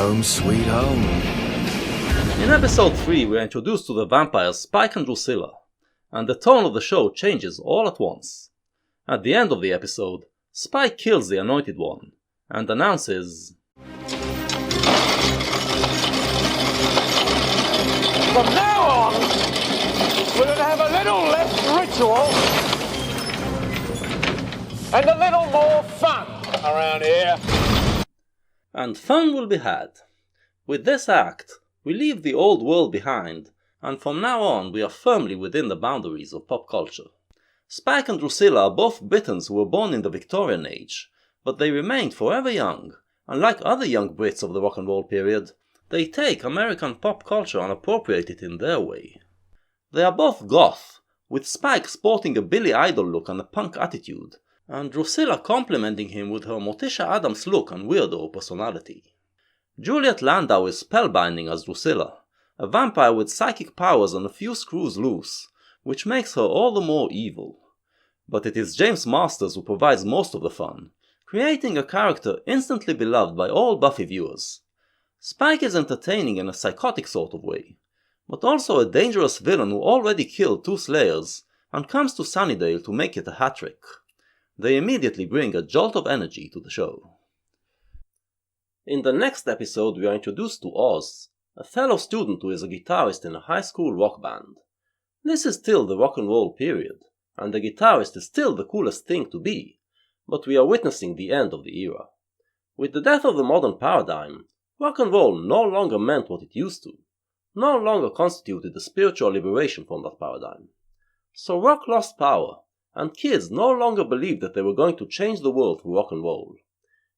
Home sweet home. In episode 3 we are introduced to the vampires Spike and Drusilla, and the tone of the show changes all at once. At the end of the episode, Spike kills the Anointed One, and announces, "From now on, we're going to have a little less ritual and a little more fun around here." And fun will be had. With this act, we leave the old world behind, and from now on we are firmly within the boundaries of pop culture. Spike and Drusilla are both Britons who were born in the Victorian age, but they remained forever young, and like other young Brits of the rock and roll period, they take American pop culture and appropriate it in their way. They are both goth, with Spike sporting a Billy Idol look and a punk attitude, and Drusilla complimenting him with her Morticia Addams look and weirdo personality. Juliet Landau is spellbinding as Drusilla, a vampire with psychic powers and a few screws loose, which makes her all the more evil. But it is James Masters who provides most of the fun, creating a character instantly beloved by all Buffy viewers. Spike is entertaining in a psychotic sort of way, but also a dangerous villain who already killed 2 Slayers and comes to Sunnydale to make it a hat-trick. They immediately bring a jolt of energy to the show. In the next episode we are introduced to Oz, a fellow student who is a guitarist in a high school rock band. This is still the rock and roll period, and the guitarist is still the coolest thing to be, but we are witnessing the end of the era. With the death of the modern paradigm, rock and roll no longer meant what it used to, no longer constituted a spiritual liberation from that paradigm. So rock lost power, and kids no longer believed that they were going to change the world through rock and roll.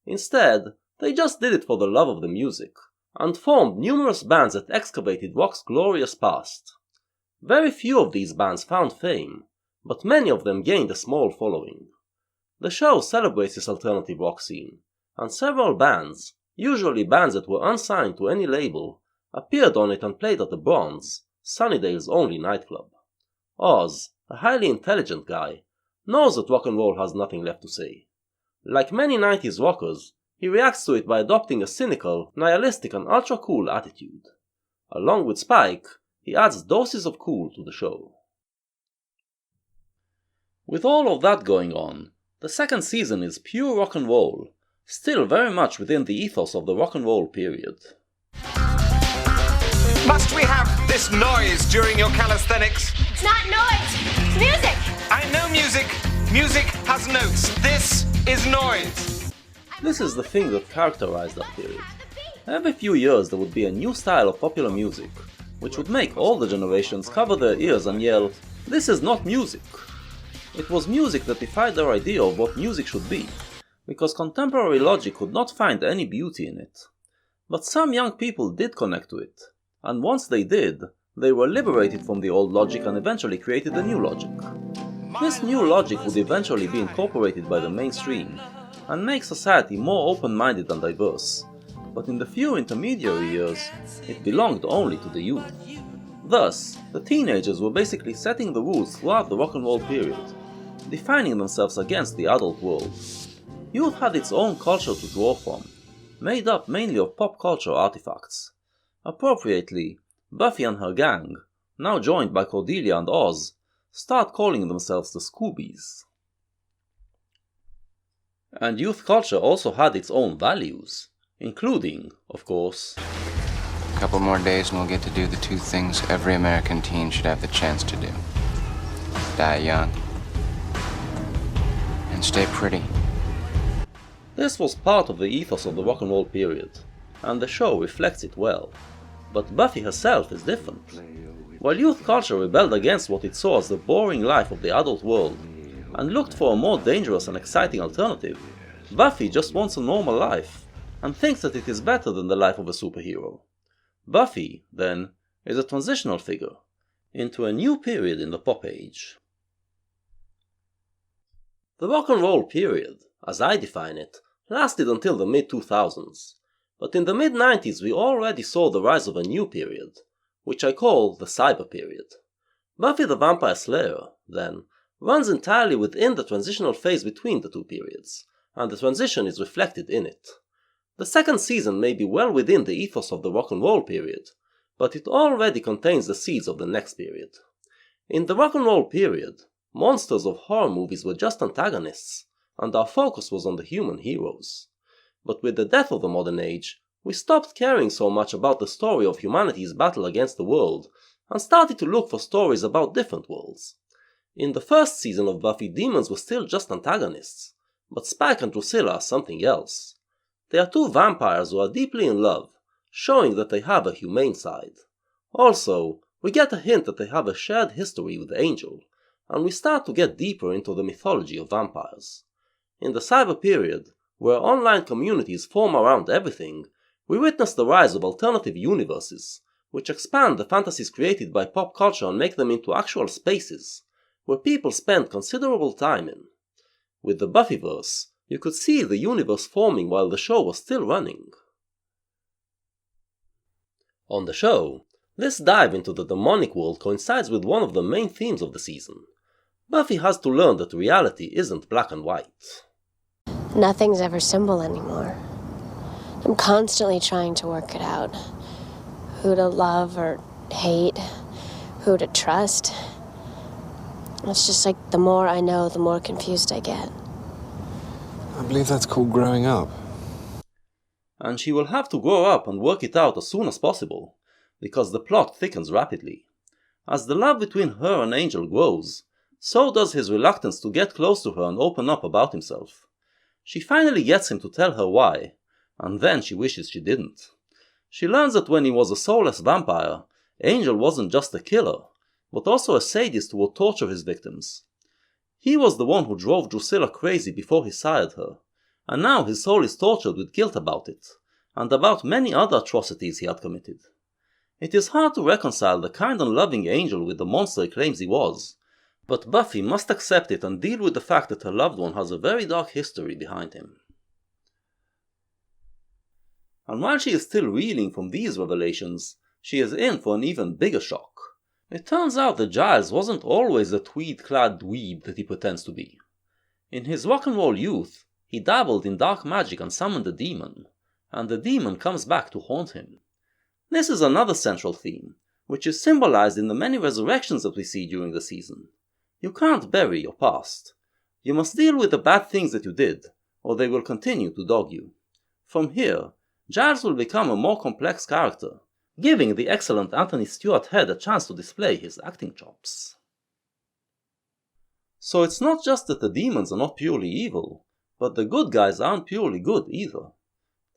Instead, they just did it for the love of the music, and formed numerous bands that excavated rock's glorious past. Very few of these bands found fame, but many of them gained a small following. The show celebrates this alternative rock scene, and several bands, usually bands that were unsigned to any label, appeared on it and played at the Bronze, Sunnydale's only nightclub. Oz, a highly intelligent guy, knows that rock and roll has nothing left to say. Like many 90s rockers, he reacts to it by adopting a cynical, nihilistic and ultra-cool attitude. Along with Spike, he adds doses of cool to the show. With all of that going on, the second season is pure rock and roll, still very much within the ethos of the rock and roll period. Must we have this noise during your calisthenics? It's not noise, it's music. I know music. Music has notes. This is noise. This is the thing that characterized that period. Every few years there would be a new style of popular music, which would make all the generations cover their ears and yell, "This is not music!" It was music that defied their idea of what music should be, because contemporary logic could not find any beauty in it. But some young people did connect to it, and once they did, they were liberated from the old logic and eventually created a new logic. This new logic would eventually be incorporated by the mainstream, and make society more open-minded and diverse, but in the few intermediary years, it belonged only to the youth. Thus, the teenagers were basically setting the rules throughout the rock and roll period, defining themselves against the adult world. Youth had its own culture to draw from, made up mainly of pop culture artifacts. Appropriately, Buffy and her gang, now joined by Cordelia and Oz, start calling themselves the Scoobies. And youth culture also had its own values, including, of course, a couple more days and we'll get to do the 2 things every American teen should have the chance to do. Die young and stay pretty. This was part of the ethos of the rock and roll period, and the show reflects it well. But Buffy herself is different. While youth culture rebelled against what it saw as the boring life of the adult world, and looked for a more dangerous and exciting alternative, Buffy just wants a normal life, and thinks that it is better than the life of a superhero. Buffy, then, is a transitional figure, into a new period in the pop age. The rock and roll period, as I define it, lasted until the mid-2000s, but in the mid-90s we already saw the rise of a new period, which I call the cyber period. Buffy the Vampire Slayer, then, runs entirely within the transitional phase between the 2 periods, and the transition is reflected in it. The second season may be well within the ethos of the rock and roll period, but it already contains the seeds of the next period. In the rock and roll period, monsters of horror movies were just antagonists, and our focus was on the human heroes. But with the death of the modern age, we stopped caring so much about the story of humanity's battle against the world, and started to look for stories about different worlds. In the first season of Buffy, demons were still just antagonists, but Spike and Drusilla are something else. They are two vampires who are deeply in love, showing that they have a humane side. Also, we get a hint that they have a shared history with Angel, and we start to get deeper into the mythology of vampires. In the cyber period, where online communities form around everything, we witness the rise of alternative universes, which expand the fantasies created by pop culture and make them into actual spaces, where people spend considerable time in. With the Buffyverse, you could see the universe forming while the show was still running. On the show, this dive into the demonic world coincides with one of the main themes of the season. Buffy has to learn that reality isn't black and white. Nothing's ever simple anymore. I'm constantly trying to work it out. Who to love or hate, who to trust. It's just like the more I know, the more confused I get. I believe that's called growing up. And she will have to grow up and work it out as soon as possible, because the plot thickens rapidly. As the love between her and Angel grows, so does his reluctance to get close to her and open up about himself. She finally gets him to tell her why, and then she wishes she didn't. She learns that when he was a soulless vampire, Angel wasn't just a killer, but also a sadist who would torture his victims. He was the one who drove Drusilla crazy before he sired her, and now his soul is tortured with guilt about it, and about many other atrocities he had committed. It is hard to reconcile the kind and loving Angel with the monster he claims he was, but Buffy must accept it and deal with the fact that her loved one has a very dark history behind him. And while she is still reeling from these revelations, she is in for an even bigger shock. It turns out that Giles wasn't always the tweed-clad dweeb that he pretends to be. In his rock and roll youth, he dabbled in dark magic and summoned a demon, and the demon comes back to haunt him. This is another central theme, which is symbolized in the many resurrections that we see during the season. You can't bury your past. You must deal with the bad things that you did, or they will continue to dog you. From here, Giles will become a more complex character, giving the excellent Anthony Stewart Head a chance to display his acting chops. So it's not just that the demons are not purely evil, but the good guys aren't purely good either.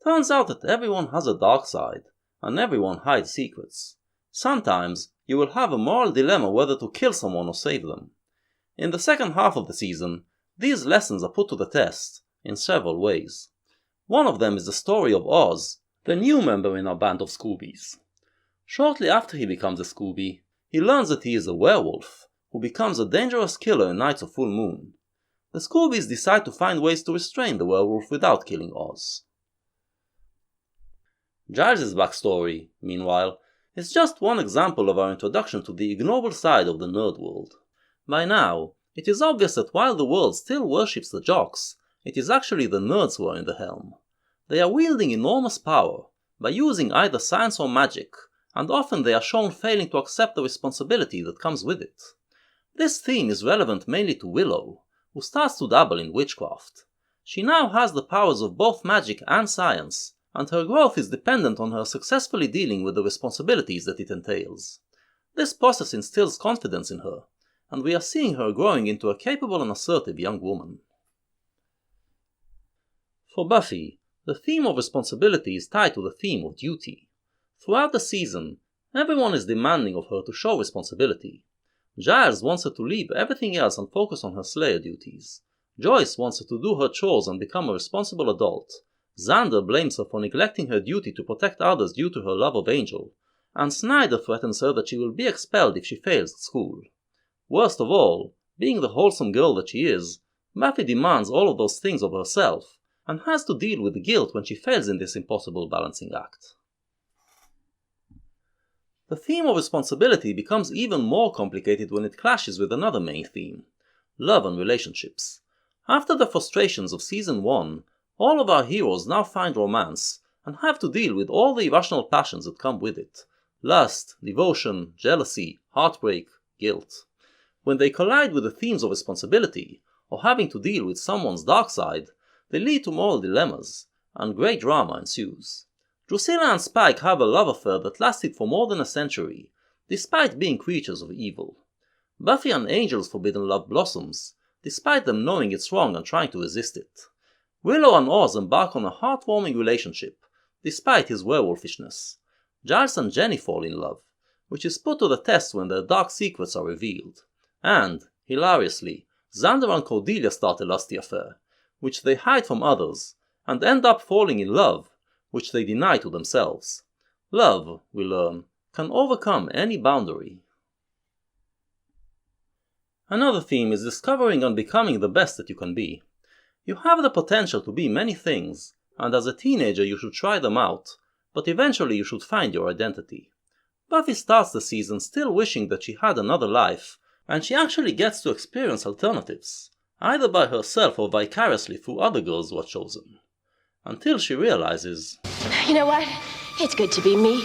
Turns out that everyone has a dark side, and everyone hides secrets. Sometimes you will have a moral dilemma whether to kill someone or save them. In the second half of the season, these lessons are put to the test in several ways. One of them is the story of Oz, the new member in our band of Scoobies. Shortly after he becomes a Scooby, he learns that he is a werewolf, who becomes a dangerous killer in nights of full moon. The Scoobies decide to find ways to restrain the werewolf without killing Oz. Giles' backstory, meanwhile, is just one example of our introduction to the ignoble side of the nerd world. By now, it is obvious that while the world still worships the jocks, it is actually the nerds who are in the helm. They are wielding enormous power by using either science or magic, and often they are shown failing to accept the responsibility that comes with it. This theme is relevant mainly to Willow, who starts to dabble in witchcraft. She now has the powers of both magic and science, and her growth is dependent on her successfully dealing with the responsibilities that it entails. This process instills confidence in her, and we are seeing her growing into a capable and assertive young woman. For Buffy, the theme of responsibility is tied to the theme of duty. Throughout the season, everyone is demanding of her to show responsibility. Giles wants her to leave everything else and focus on her Slayer duties. Joyce wants her to do her chores and become a responsible adult. Xander blames her for neglecting her duty to protect others due to her love of Angel, and Snyder threatens her that she will be expelled if she fails at school. Worst of all, being the wholesome girl that she is, Buffy demands all of those things of herself, and has to deal with the guilt when she fails in this impossible balancing act. The theme of responsibility becomes even more complicated when it clashes with another main theme, love and relationships. After the frustrations of Season 1, All of our heroes now find romance and have to deal with all the irrational passions that come with it: lust, devotion, jealousy, heartbreak, guilt. When they collide with the themes of responsibility, or having to deal with someone's dark side, they lead to moral dilemmas, and great drama ensues. Drusilla and Spike have a love affair that lasted for more than a century, despite being creatures of evil. Buffy and Angel's forbidden love blossoms, despite them knowing it's wrong and trying to resist it. Willow and Oz embark on a heartwarming relationship, despite his werewolfishness. Giles and Jenny fall in love, which is put to the test when their dark secrets are revealed. And, hilariously, Xander and Cordelia start a lusty affair, which they hide from others, and end up falling in love, which they deny to themselves. Love, we learn, can overcome any boundary. Another theme is discovering and becoming the best that you can be. You have the potential to be many things, and as a teenager you should try them out, but eventually you should find your identity. Buffy starts the season still wishing that she had another life, and she actually gets to experience alternatives, either by herself or vicariously through other girls who are chosen. Until she realizes, You know what? It's good to be me.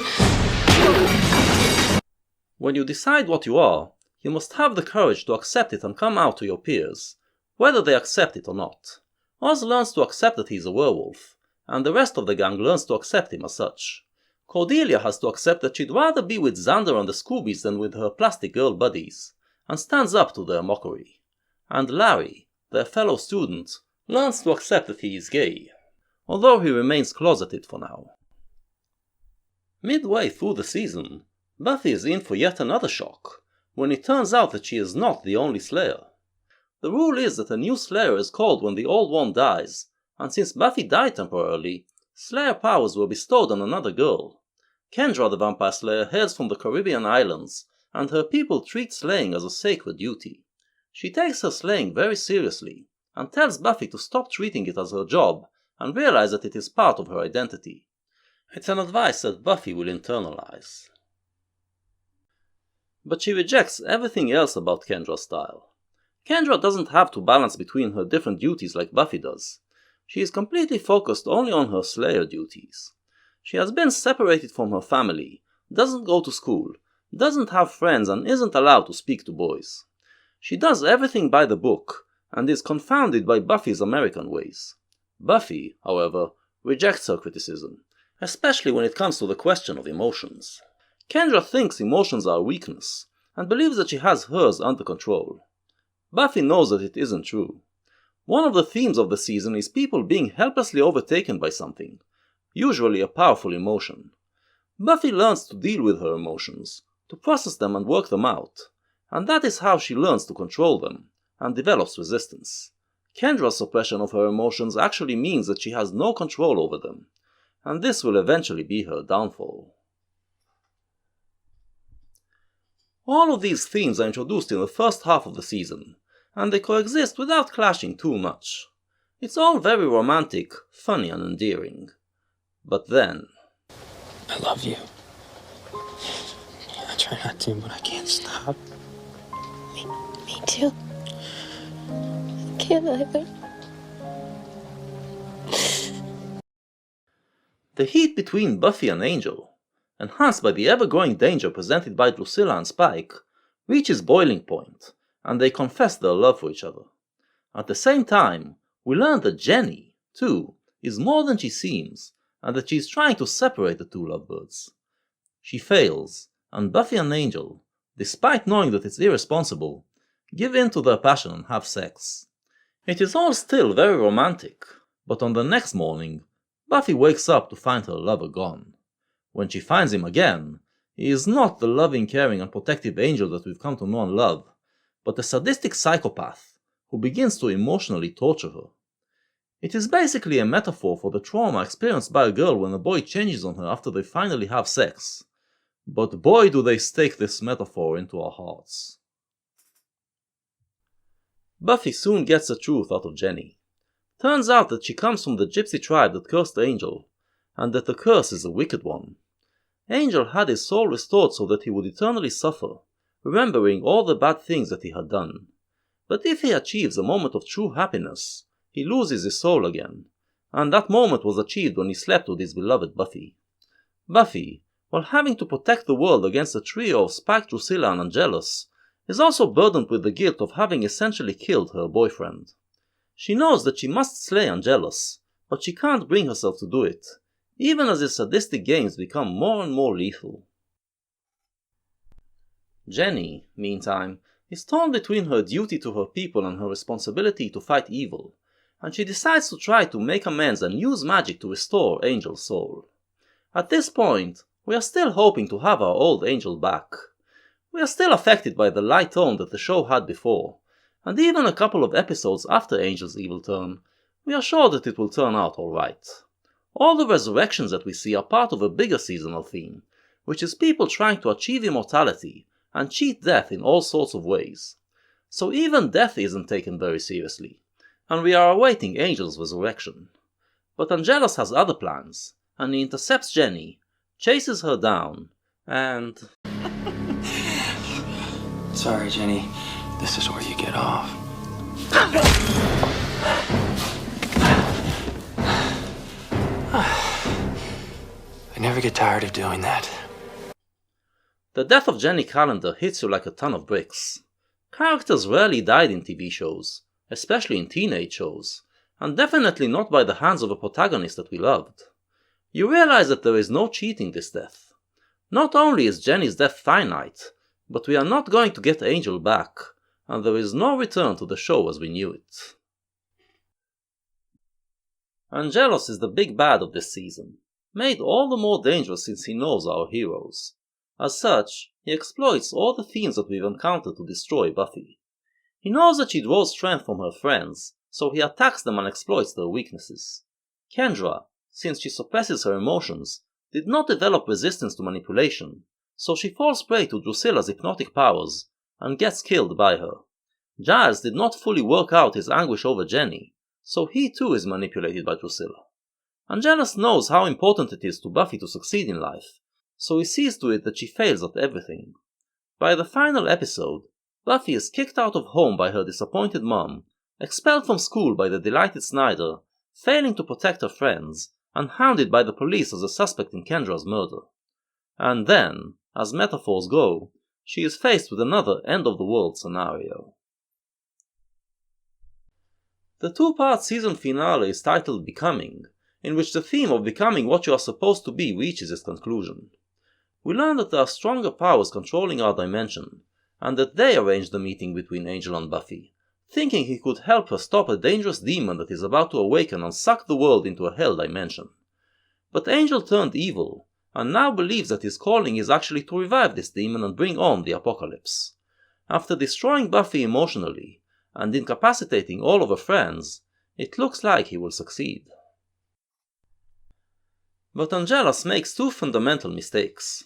when you decide what you are, you must have the courage to accept it and come out to your peers, whether they accept it or not. Oz learns to accept that he's a werewolf, and the rest of the gang learns to accept him as such. Cordelia has to accept that she'd rather be with Xander and the Scoobies than with her plastic girl buddies, and stands up to their mockery. And Larry, their fellow student, learns to accept that he is gay, although he remains closeted for now. Midway through the season, Buffy is in for yet another shock, when it turns out that she is not the only Slayer. The rule is that a new Slayer is called when the old one dies, and since Buffy died temporarily, Slayer powers were bestowed on another girl. Kendra the Vampire Slayer hails from the Caribbean islands, and her people treat slaying as a sacred duty. She takes her slaying very seriously, and tells Buffy to stop treating it as her job, and realize that it is part of her identity. It's an advice that Buffy will internalize. But she rejects everything else about Kendra's style. Kendra doesn't have to balance between her different duties like Buffy does. She is completely focused only on her Slayer duties. She has been separated from her family, doesn't go to school, doesn't have friends, and isn't allowed to speak to boys. She does everything by the book, and is confounded by Buffy's American ways. Buffy, however, rejects her criticism, especially when it comes to the question of emotions. Kendra thinks emotions are a weakness, and believes that she has hers under control. Buffy knows that it isn't true. One of the themes of the season is people being helplessly overtaken by something, usually a powerful emotion. Buffy learns to deal with her emotions, to process them and work them out, and that is how she learns to control them, and develops resistance. Kendra's suppression of her emotions actually means that she has no control over them, and this will eventually be her downfall. All of these themes are introduced in the first half of the season, and they coexist without clashing too much. It's all very romantic, funny and endearing. But then... I love you. I try not to, but I can't stop. Me too. I can't either. The heat between Buffy and Angel, enhanced by the ever-growing danger presented by Drusilla and Spike, reaches boiling point, and they confess their love for each other. At the same time, we learn that Jenny, too, is more than she seems, and that she is trying to separate the two lovebirds. She fails, and Buffy and Angel, despite knowing that it's irresponsible, give in to their passion and have sex. It is all still very romantic, but on the next morning, Buffy wakes up to find her lover gone. When she finds him again, he is not the loving, caring and protective Angel that we've come to know and love, but a sadistic psychopath who begins to emotionally torture her. It is basically a metaphor for the trauma experienced by a girl when a boy changes on her after they finally have sex. But boy do they stake this metaphor into our hearts. Buffy soon gets the truth out of Jenny. Turns out that she comes from the gypsy tribe that cursed Angel, and that the curse is a wicked one. Angel had his soul restored so that he would eternally suffer, remembering all the bad things that he had done. But if he achieves a moment of true happiness, he loses his soul again, and that moment was achieved when he slept with his beloved Buffy. Buffy, while having to protect the world against a trio of Spike, Drusilla, and Angelus, is also burdened with the guilt of having essentially killed her boyfriend. She knows that she must slay Angelus, but she can't bring herself to do it, even as his sadistic games become more and more lethal. Jenny, meantime, is torn between her duty to her people and her responsibility to fight evil, and she decides to try to make amends and use magic to restore Angel's soul. At this point, we are still hoping to have our old Angel back. We are still affected by the light tone that the show had before, and even a couple of episodes after Angel's evil turn, we are sure that it will turn out alright. All the resurrections that we see are part of a bigger seasonal theme, which is people trying to achieve immortality and cheat death in all sorts of ways. So even death isn't taken very seriously, and we are awaiting Angel's resurrection. But Angelus has other plans, and he intercepts Jenny, chases her down, and... Sorry, Jenny. This is where you get off. I never get tired of doing that. The death of Jenny Calendar hits you like a ton of bricks. Characters rarely died in TV shows, especially in teenage shows, and definitely not by the hands of a protagonist that we loved. You realize that there is no cheating this death. Not only is Jenny's death finite, but we are not going to get Angel back, and there is no return to the show as we knew it. Angelus is the big bad of this season, made all the more dangerous since he knows our heroes. As such, he exploits all the themes that we've encountered to destroy Buffy. He knows that she draws strength from her friends, so he attacks them and exploits their weaknesses. Kendra, since she suppresses her emotions, did not develop resistance to manipulation, so she falls prey to Drusilla's hypnotic powers and gets killed by her. Giles did not fully work out his anguish over Jenny, so he too is manipulated by Drusilla. Angelus knows how important it is to Buffy to succeed in life, so he sees to it that she fails at everything. By the final episode, Buffy is kicked out of home by her disappointed mom, expelled from school by the delighted Snyder, failing to protect her friends, and hounded by the police as a suspect in Kendra's murder. And then, as metaphors go, she is faced with another end-of-the-world scenario. The two-part season finale is titled Becoming, in which the theme of becoming what you are supposed to be reaches its conclusion. We learn that there are stronger powers controlling our dimension, and that they arranged the meeting between Angel and Buffy, thinking he could help her stop a dangerous demon that is about to awaken and suck the world into a hell dimension. But Angel turned evil, and now believes that his calling is actually to revive this demon and bring on the apocalypse. After destroying Buffy emotionally, and incapacitating all of her friends, it looks like he will succeed. But Angelus makes two fundamental mistakes.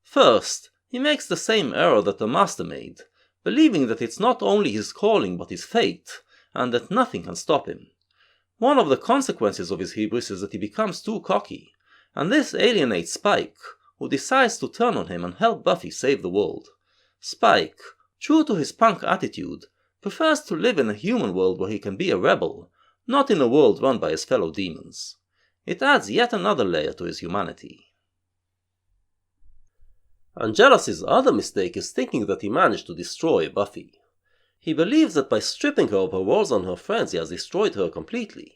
First, he makes the same error that the Master made, believing that it's not only his calling but his fate, and that nothing can stop him. One of the consequences of his hubris is that he becomes too cocky, and this alienates Spike, who decides to turn on him and help Buffy save the world. Spike, true to his punk attitude, prefers to live in a human world where he can be a rebel, not in a world run by his fellow demons. It adds yet another layer to his humanity. Angelus' other mistake is thinking that he managed to destroy Buffy. He believes that by stripping her of her roles and her friends he has destroyed her completely.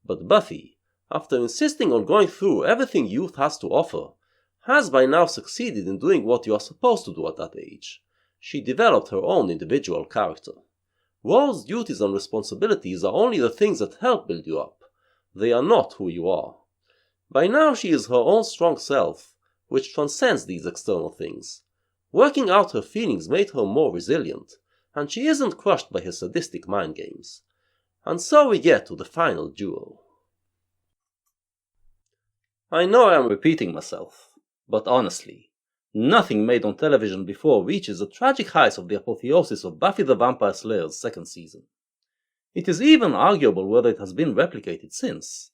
But Buffy, after insisting on going through everything youth has to offer, has by now succeeded in doing what you are supposed to do at that age. She developed her own individual character. Roles, duties, and responsibilities are only the things that help build you up. They are not who you are. By now she is her own strong self, which transcends these external things. Working out her feelings made her more resilient, and she isn't crushed by his sadistic mind games. And so we get to the final duel. I know I am repeating myself, but honestly, nothing made on television before reaches the tragic heights of the apotheosis of Buffy the Vampire Slayer's second season. It is even arguable whether it has been replicated since.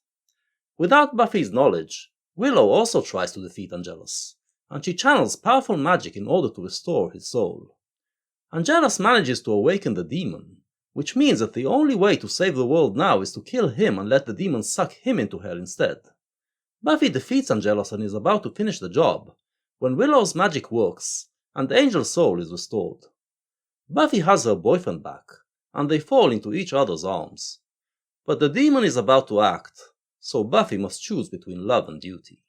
Without Buffy's knowledge, Willow also tries to defeat Angelus, and she channels powerful magic in order to restore his soul. Angelus manages to awaken the demon, which means that the only way to save the world now is to kill him and let the demons suck him into hell instead. Buffy defeats Angelus and is about to finish the job, when Willow's magic works, and Angel's soul is restored. Buffy has her boyfriend back, and they fall into each other's arms. But the demon is about to act, so Buffy must choose between love and duty.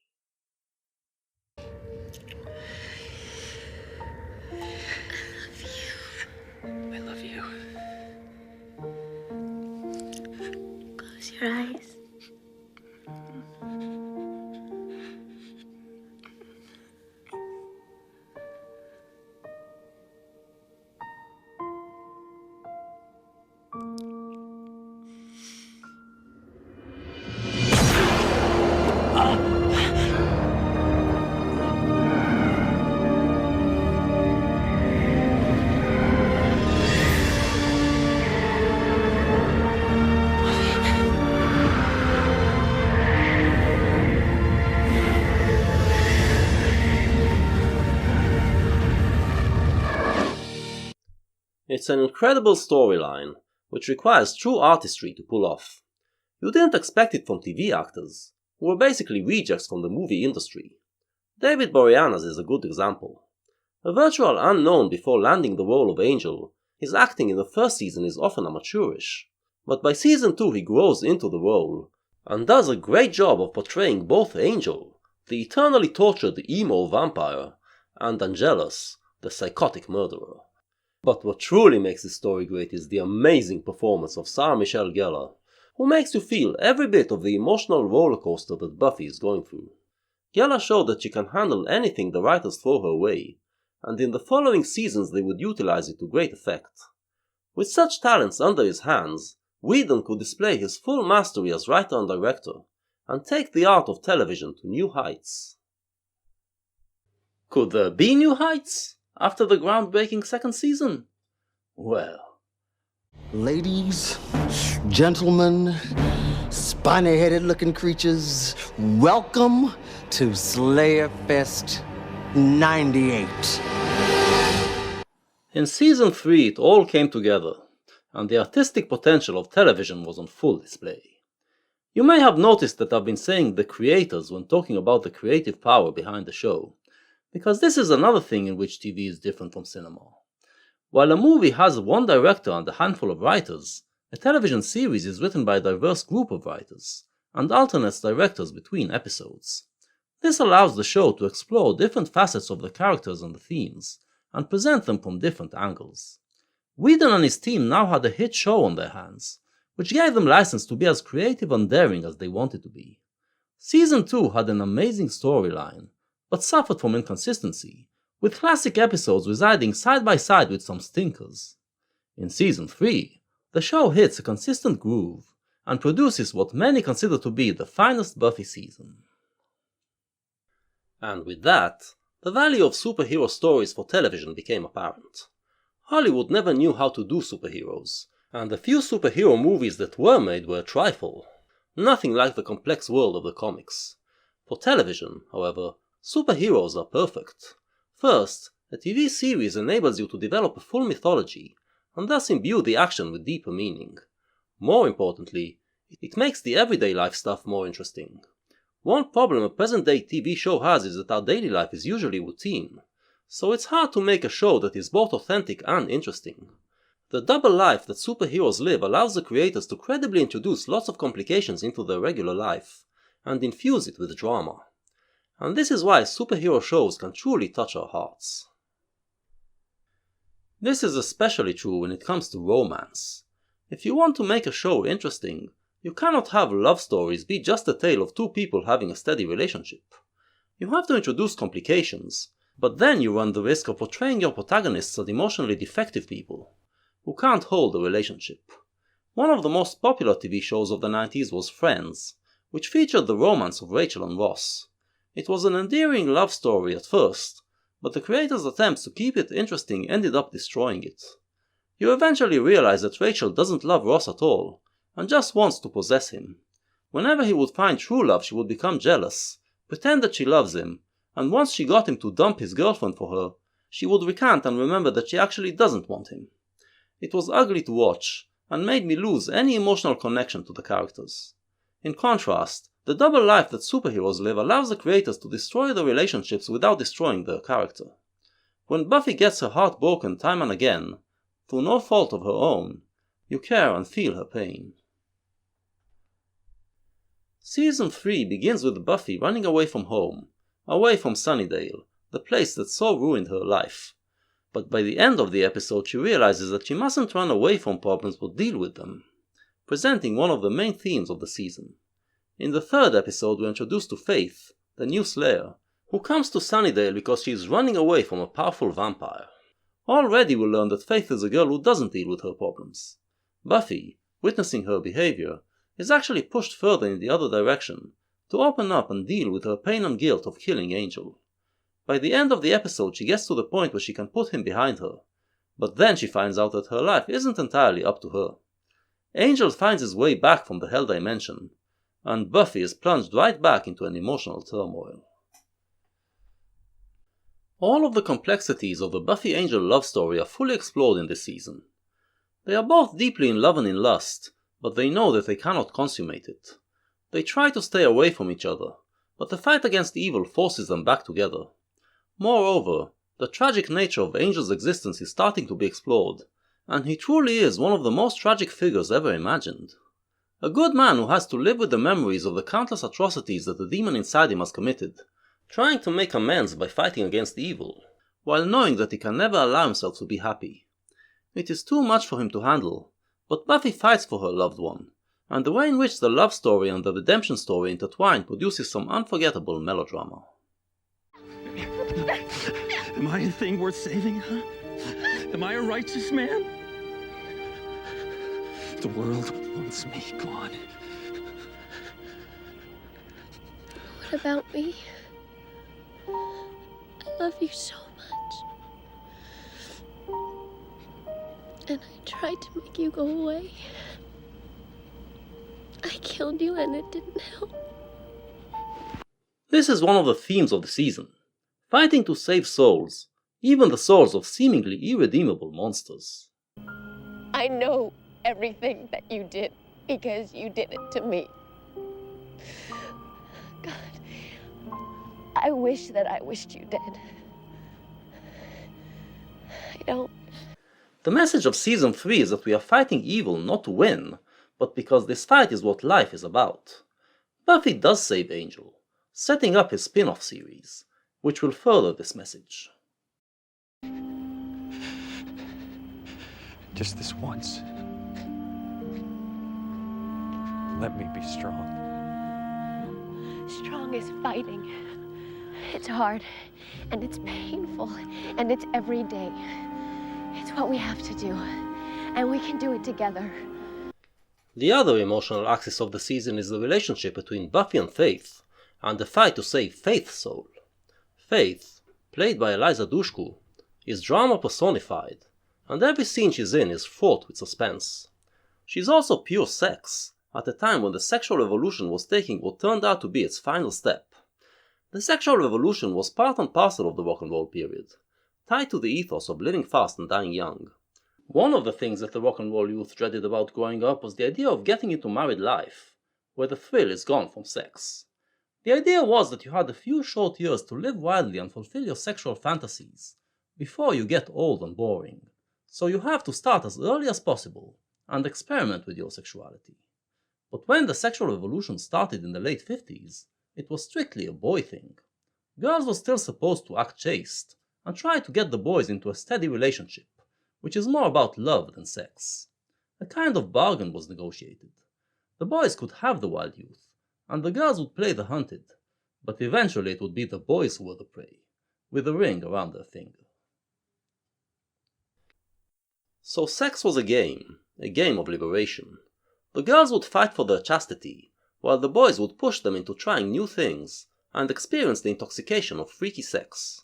I love you. Close your eyes. It's an incredible storyline, which requires true artistry to pull off. You didn't expect it from TV actors, who were basically rejects from the movie industry. David Boreanaz is a good example. A virtual unknown before landing the role of Angel, his acting in the first season is often amateurish, but by season 2 he grows into the role, and does a great job of portraying both Angel, the eternally tortured emo vampire, and Angelus, the psychotic murderer. But what truly makes this story great is the amazing performance of Sarah Michelle Gellar, who makes you feel every bit of the emotional rollercoaster that Buffy is going through. Gellar showed that she can handle anything the writers throw her way, and in the following seasons they would utilize it to great effect. With such talents under his hands, Whedon could display his full mastery as writer and director, and take the art of television to new heights. Could there be new heights after the groundbreaking second season? Well, ladies, gentlemen, spiny-headed looking creatures, welcome to Slayer Fest 98. In season 3 it all came together, and the artistic potential of television was on full display. You may have noticed that I've been saying the creators when talking about the creative power behind the show, because this is another thing in which TV is different from cinema. While a movie has one director and a handful of writers, a television series is written by a diverse group of writers, and alternates directors between episodes. This allows the show to explore different facets of the characters and the themes, and present them from different angles. Whedon and his team now had a hit show on their hands, which gave them license to be as creative and daring as they wanted to be. Season 2 had an amazing storyline, but suffered from inconsistency, with classic episodes residing side by side with some stinkers. In Season 3, the show hits a consistent groove, and produces what many consider to be the finest Buffy season. And with that, the value of superhero stories for television became apparent. Hollywood never knew how to do superheroes, and the few superhero movies that were made were a trifle. Nothing like the complex world of the comics. For television, however, superheroes are perfect. First, a TV series enables you to develop a full mythology, and thus imbue the action with deeper meaning. More importantly, it makes the everyday life stuff more interesting. One problem a present-day TV show has is that our daily life is usually routine, so it's hard to make a show that is both authentic and interesting. The double life that superheroes live allows the creators to credibly introduce lots of complications into their regular life, and infuse it with drama. And this is why superhero shows can truly touch our hearts. This is especially true when it comes to romance. If you want to make a show interesting, you cannot have love stories be just a tale of two people having a steady relationship. You have to introduce complications, but then you run the risk of portraying your protagonists as emotionally defective people, who can't hold a relationship. One of the most popular TV shows of the 90s was Friends, which featured the romance of Rachel and Ross. It was an endearing love story at first, but the creators' attempts to keep it interesting ended up destroying it. You eventually realize that Rachel doesn't love Ross at all, and just wants to possess him. Whenever he would find true love, she would become jealous, pretend that she loves him, and once she got him to dump his girlfriend for her, she would recant and remember that she actually doesn't want him. It was ugly to watch, and made me lose any emotional connection to the characters. In contrast, the double life that superheroes live allows the creators to destroy the relationships without destroying their character. When Buffy gets her heart broken time and again, through no fault of her own, you care and feel her pain. Season 3 begins with Buffy running away from home, away from Sunnydale, the place that so ruined her life. But by the end of the episode she realizes that she mustn't run away from problems but deal with them, presenting one of the main themes of the season. In the third episode we're introduced to Faith, the new Slayer, who comes to Sunnydale because she is running away from a powerful vampire. Already we learn that Faith is a girl who doesn't deal with her problems. Buffy, witnessing her behavior, is actually pushed further in the other direction, to open up and deal with her pain and guilt of killing Angel. By the end of the episode she gets to the point where she can put him behind her, but then she finds out that her life isn't entirely up to her. Angel finds his way back from the Hell Dimension, and Buffy is plunged right back into an emotional turmoil. All of the complexities of the Buffy-Angel love story are fully explored in this season. They are both deeply in love and in lust, but they know that they cannot consummate it. They try to stay away from each other, but the fight against evil forces them back together. Moreover, the tragic nature of Angel's existence is starting to be explored, and he truly is one of the most tragic figures ever imagined. A good man who has to live with the memories of the countless atrocities that the demon inside him has committed, trying to make amends by fighting against evil, while knowing that he can never allow himself to be happy. It is too much for him to handle, but Buffy fights for her loved one, and the way in which the love story and the redemption story intertwine produces some unforgettable melodrama. Am I a thing worth saving, huh? Am I a righteous man? The world wants me gone. What about me? I love you so much. And I tried to make you go away. I killed you and it didn't help. This is one of the themes of the season, fighting to save souls, even the souls of seemingly irredeemable monsters. I know everything that you did because you did it to me. God, I wish that I wished you dead. I don't. The message of Season 3 is that we are fighting evil not to win, but because this fight is what life is about. Buffy does save Angel, setting up his spin-off series, which will further this message. Just this once. Let me be strong. Strong is fighting. It's hard, and it's painful, and it's every day. It's what we have to do, and we can do it together. The other emotional axis of the season is the relationship between Buffy and Faith, and the fight to save Faith's soul. Faith, played by Eliza Dushku, is drama personified, and every scene she's in is fraught with suspense. She's also pure sex, at a time when the sexual revolution was taking what turned out to be its final step. The sexual revolution was part and parcel of the rock and roll period, tied to the ethos of living fast and dying young. One of the things that the rock and roll youth dreaded about growing up was the idea of getting into married life, where the thrill is gone from sex. The idea was that you had a few short years to live wildly and fulfill your sexual fantasies, before you get old and boring, so you have to start as early as possible and experiment with your sexuality. But when the sexual revolution started in the late 50s, it was strictly a boy thing. Girls were still supposed to act chaste, and try to get the boys into a steady relationship, which is more about love than sex. A kind of bargain was negotiated. The boys could have the wild youth, and the girls would play the hunted, but eventually it would be the boys who were the prey, with a ring around their finger. So sex was a game of liberation. The girls would fight for their chastity, while the boys would push them into trying new things and experience the intoxication of freaky sex.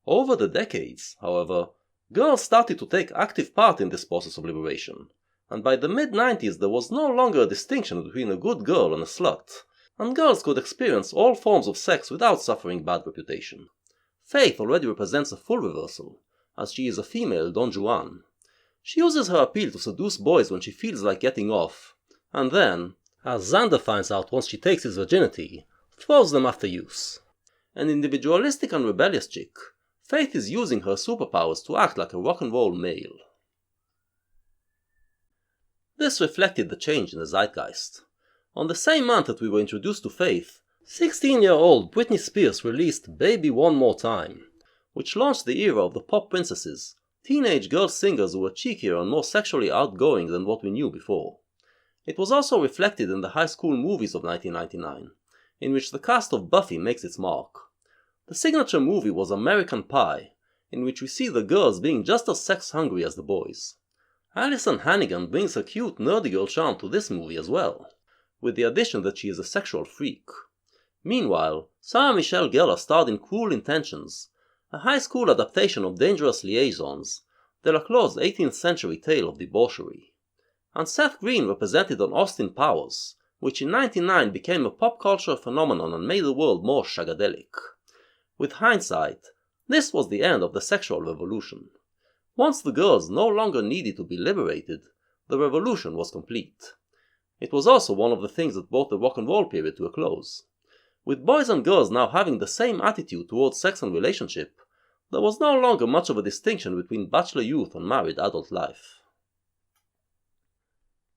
Over the decades, however, girls started to take active part in this process of liberation, and by the mid-90s there was no longer a distinction between a good girl and a slut, and girls could experience all forms of sex without suffering bad reputation. Faith already represents a full reversal, as she is a female Don Juan. She uses her appeal to seduce boys when she feels like getting off, and then, as Xander finds out once she takes his virginity, throws them after use. An individualistic and rebellious chick, Faith is using her superpowers to act like a rock and roll male. This reflected the change in the zeitgeist. On the same month that we were introduced to Faith, 16-year-old Britney Spears released Baby One More Time, which launched the era of the pop princesses, teenage girl singers who were cheekier and more sexually outgoing than what we knew before. It was also reflected in the high school movies of 1999, in which the cast of Buffy makes its mark. The signature movie was American Pie, in which we see the girls being just as sex-hungry as the boys. Alyson Hannigan brings her cute nerdy girl charm to this movie as well, with the addition that she is a sexual freak. Meanwhile, Sarah Michelle Gellar starred in Cruel Intentions, a high school adaptation of Dangerous Liaisons, Delacroix's 18th century tale of debauchery. And Seth Green represented on Austin Powers, which in 1999 became a pop culture phenomenon and made the world more shagadelic. With hindsight, this was the end of the sexual revolution. Once the girls no longer needed to be liberated, the revolution was complete. It was also one of the things that brought the rock and roll period to a close. With boys and girls now having the same attitude towards sex and relationship, there was no longer much of a distinction between bachelor youth and married adult life.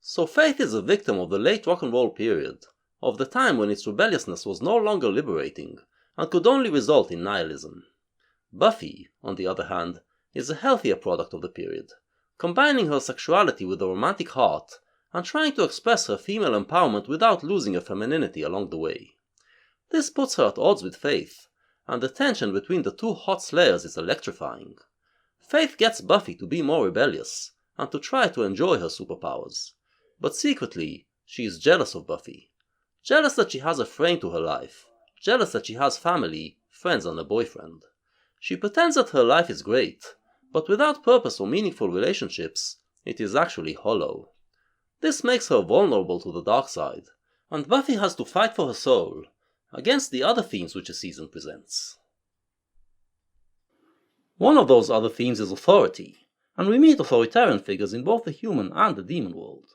So Faith is a victim of the late rock and roll period, of the time when its rebelliousness was no longer liberating and could only result in nihilism. Buffy, on the other hand, is a healthier product of the period, combining her sexuality with a romantic heart and trying to express her female empowerment without losing her femininity along the way. This puts her at odds with Faith, and the tension between the two hot slayers is electrifying. Faith gets Buffy to be more rebellious, and to try to enjoy her superpowers, but secretly, she is jealous of Buffy. Jealous that she has a frame to her life, jealous that she has family, friends and a boyfriend. She pretends that her life is great, but without purpose or meaningful relationships, it is actually hollow. This makes her vulnerable to the dark side, and Buffy has to fight for her soul, against the other themes which the season presents. One of those other themes is authority, and we meet authoritarian figures in both the human and the demon world.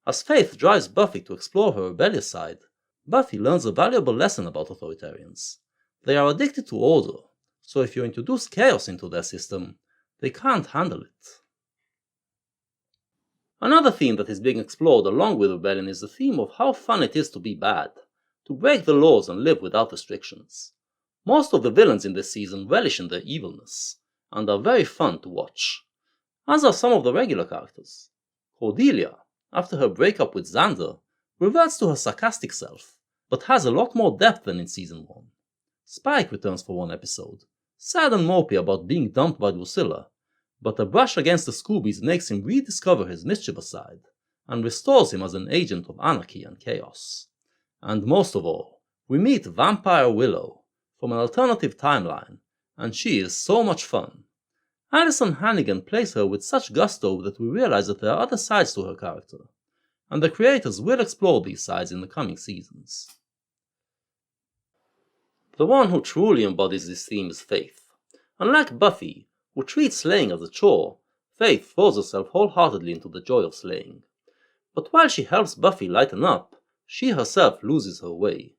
As Faith drives Buffy to explore her rebellious side, Buffy learns a valuable lesson about authoritarians. They are addicted to order, so if you introduce chaos into their system, they can't handle it. Another theme that is being explored along with rebellion is the theme of how fun it is to be bad, to break the laws and live without restrictions. Most of the villains in this season relish in their evilness, and are very fun to watch, as are some of the regular characters. Cordelia, after her breakup with Xander, reverts to her sarcastic self, but has a lot more depth than in Season 1. Spike returns for one episode, sad and mopey about being dumped by Drusilla, but a brush against the Scoobies makes him rediscover his mischievous side, and restores him as an agent of anarchy and chaos. And most of all, we meet Vampire Willow, from an alternative timeline, and she is so much fun. Alyson Hannigan plays her with such gusto that we realize that there are other sides to her character, and the creators will explore these sides in the coming seasons. The one who truly embodies this theme is Faith. Unlike Buffy, who treats slaying as a chore, Faith throws herself wholeheartedly into the joy of slaying. But while she helps Buffy lighten up, she herself loses her way.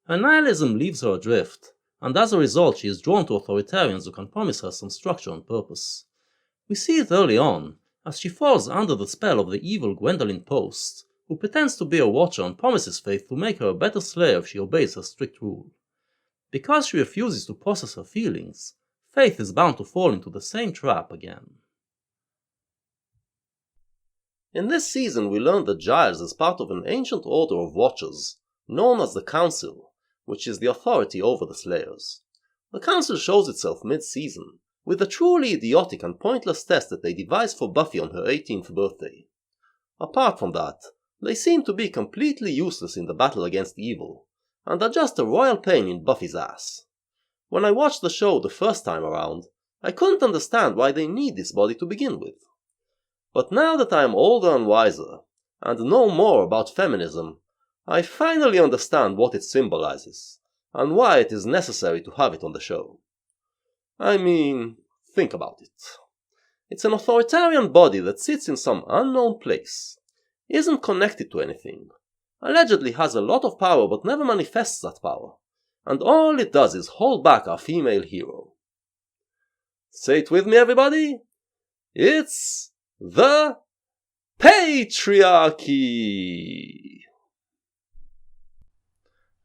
Her nihilism leaves her adrift, and as a result she is drawn to authoritarians who can promise her some structure and purpose. We see it early on, as she falls under the spell of the evil Gwendolyn Post, who pretends to be a watcher and promises Faith to make her a better slayer if she obeys her strict rule. Because she refuses to process her feelings, Faith is bound to fall into the same trap again. In this season we learn that Giles is part of an ancient order of watchers, known as the Council, which is the authority over the Slayers. The Council shows itself mid-season, with a truly idiotic and pointless test that they devised for Buffy on her 18th birthday. Apart from that, they seem to be completely useless in the battle against evil, and are just a royal pain in Buffy's ass. When I watched the show the first time around, I couldn't understand why they need this body to begin with. But now that I am older and wiser, and know more about feminism, I finally understand what it symbolizes, and why it is necessary to have it on the show. I mean, think about it. It's an authoritarian body that sits in some unknown place, isn't connected to anything, allegedly has a lot of power but never manifests that power, and all it does is hold back our female hero. Say it with me, everybody! It's the patriarchy!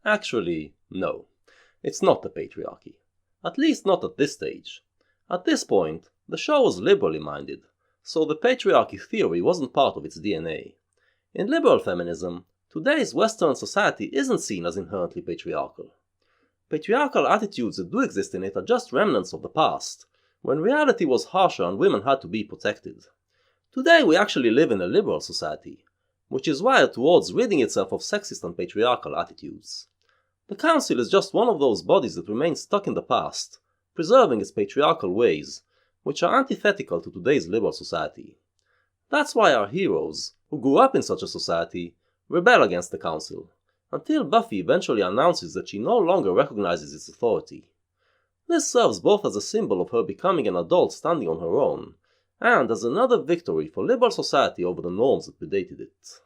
Actually, no. It's not the patriarchy. At least not at this stage. At this point, the show was liberally minded, so the patriarchy theory wasn't part of its DNA. In liberal feminism, today's Western society isn't seen as inherently patriarchal. Patriarchal attitudes that do exist in it are just remnants of the past, when reality was harsher and women had to be protected. Today we actually live in a liberal society, which is wired towards ridding itself of sexist and patriarchal attitudes. The Council is just one of those bodies that remains stuck in the past, preserving its patriarchal ways, which are antithetical to today's liberal society. That's why our heroes, who grew up in such a society, rebel against the Council, until Buffy eventually announces that she no longer recognizes its authority. This serves both as a symbol of her becoming an adult standing on her own, and as another victory for liberal society over the norms that predated it.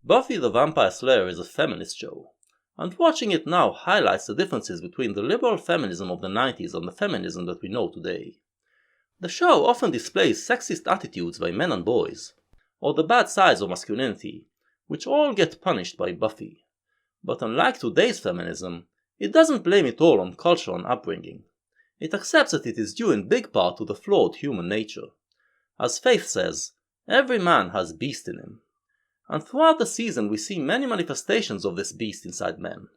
Buffy the Vampire Slayer is a feminist show, and watching it now highlights the differences between the liberal feminism of the 90s and the feminism that we know today. The show often displays sexist attitudes by men and boys, or the bad sides of masculinity, which all get punished by Buffy. But unlike today's feminism, it doesn't blame it all on culture and upbringing. It accepts that it is due in big part to the flawed human nature. As Faith says, every man has beast in him. And throughout the season we see many manifestations of this beast inside men.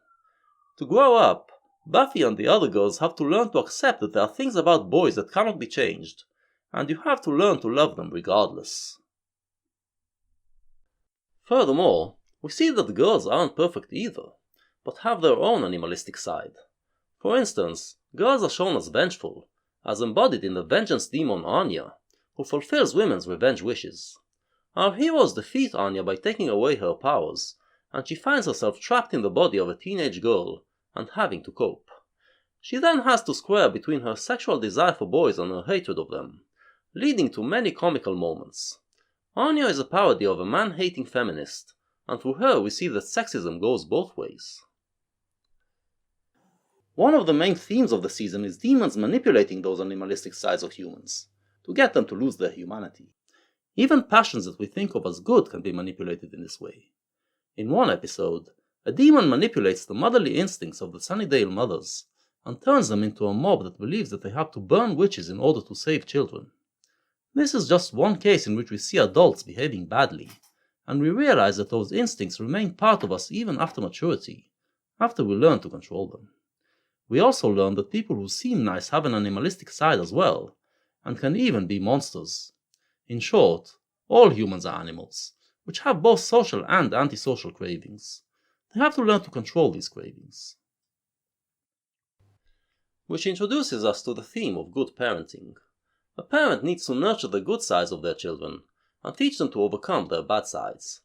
To grow up, Buffy and the other girls have to learn to accept that there are things about boys that cannot be changed, and you have to learn to love them regardless. Furthermore, we see that the girls aren't perfect either, but have their own animalistic side. For instance, girls are shown as vengeful, as embodied in the vengeance demon Anya, who fulfills women's revenge wishes. Our heroes defeat Anya by taking away her powers, and she finds herself trapped in the body of a teenage girl and having to cope. She then has to square between her sexual desire for boys and her hatred of them, leading to many comical moments. Anya is a parody of a man-hating feminist, and through her we see that sexism goes both ways. One of the main themes of the season is demons manipulating those animalistic sides of humans, to get them to lose their humanity. Even passions that we think of as good can be manipulated in this way. In one episode, a demon manipulates the motherly instincts of the Sunnydale mothers, and turns them into a mob that believes that they have to burn witches in order to save children. This is just one case in which we see adults behaving badly, and we realize that those instincts remain part of us even after maturity, after we learn to control them. We also learn that people who seem nice have an animalistic side as well, and can even be monsters. In short, all humans are animals, which have both social and antisocial cravings. They have to learn to control these cravings. Which introduces us to the theme of good parenting. A parent needs to nurture the good sides of their children, and teach them to overcome their bad sides.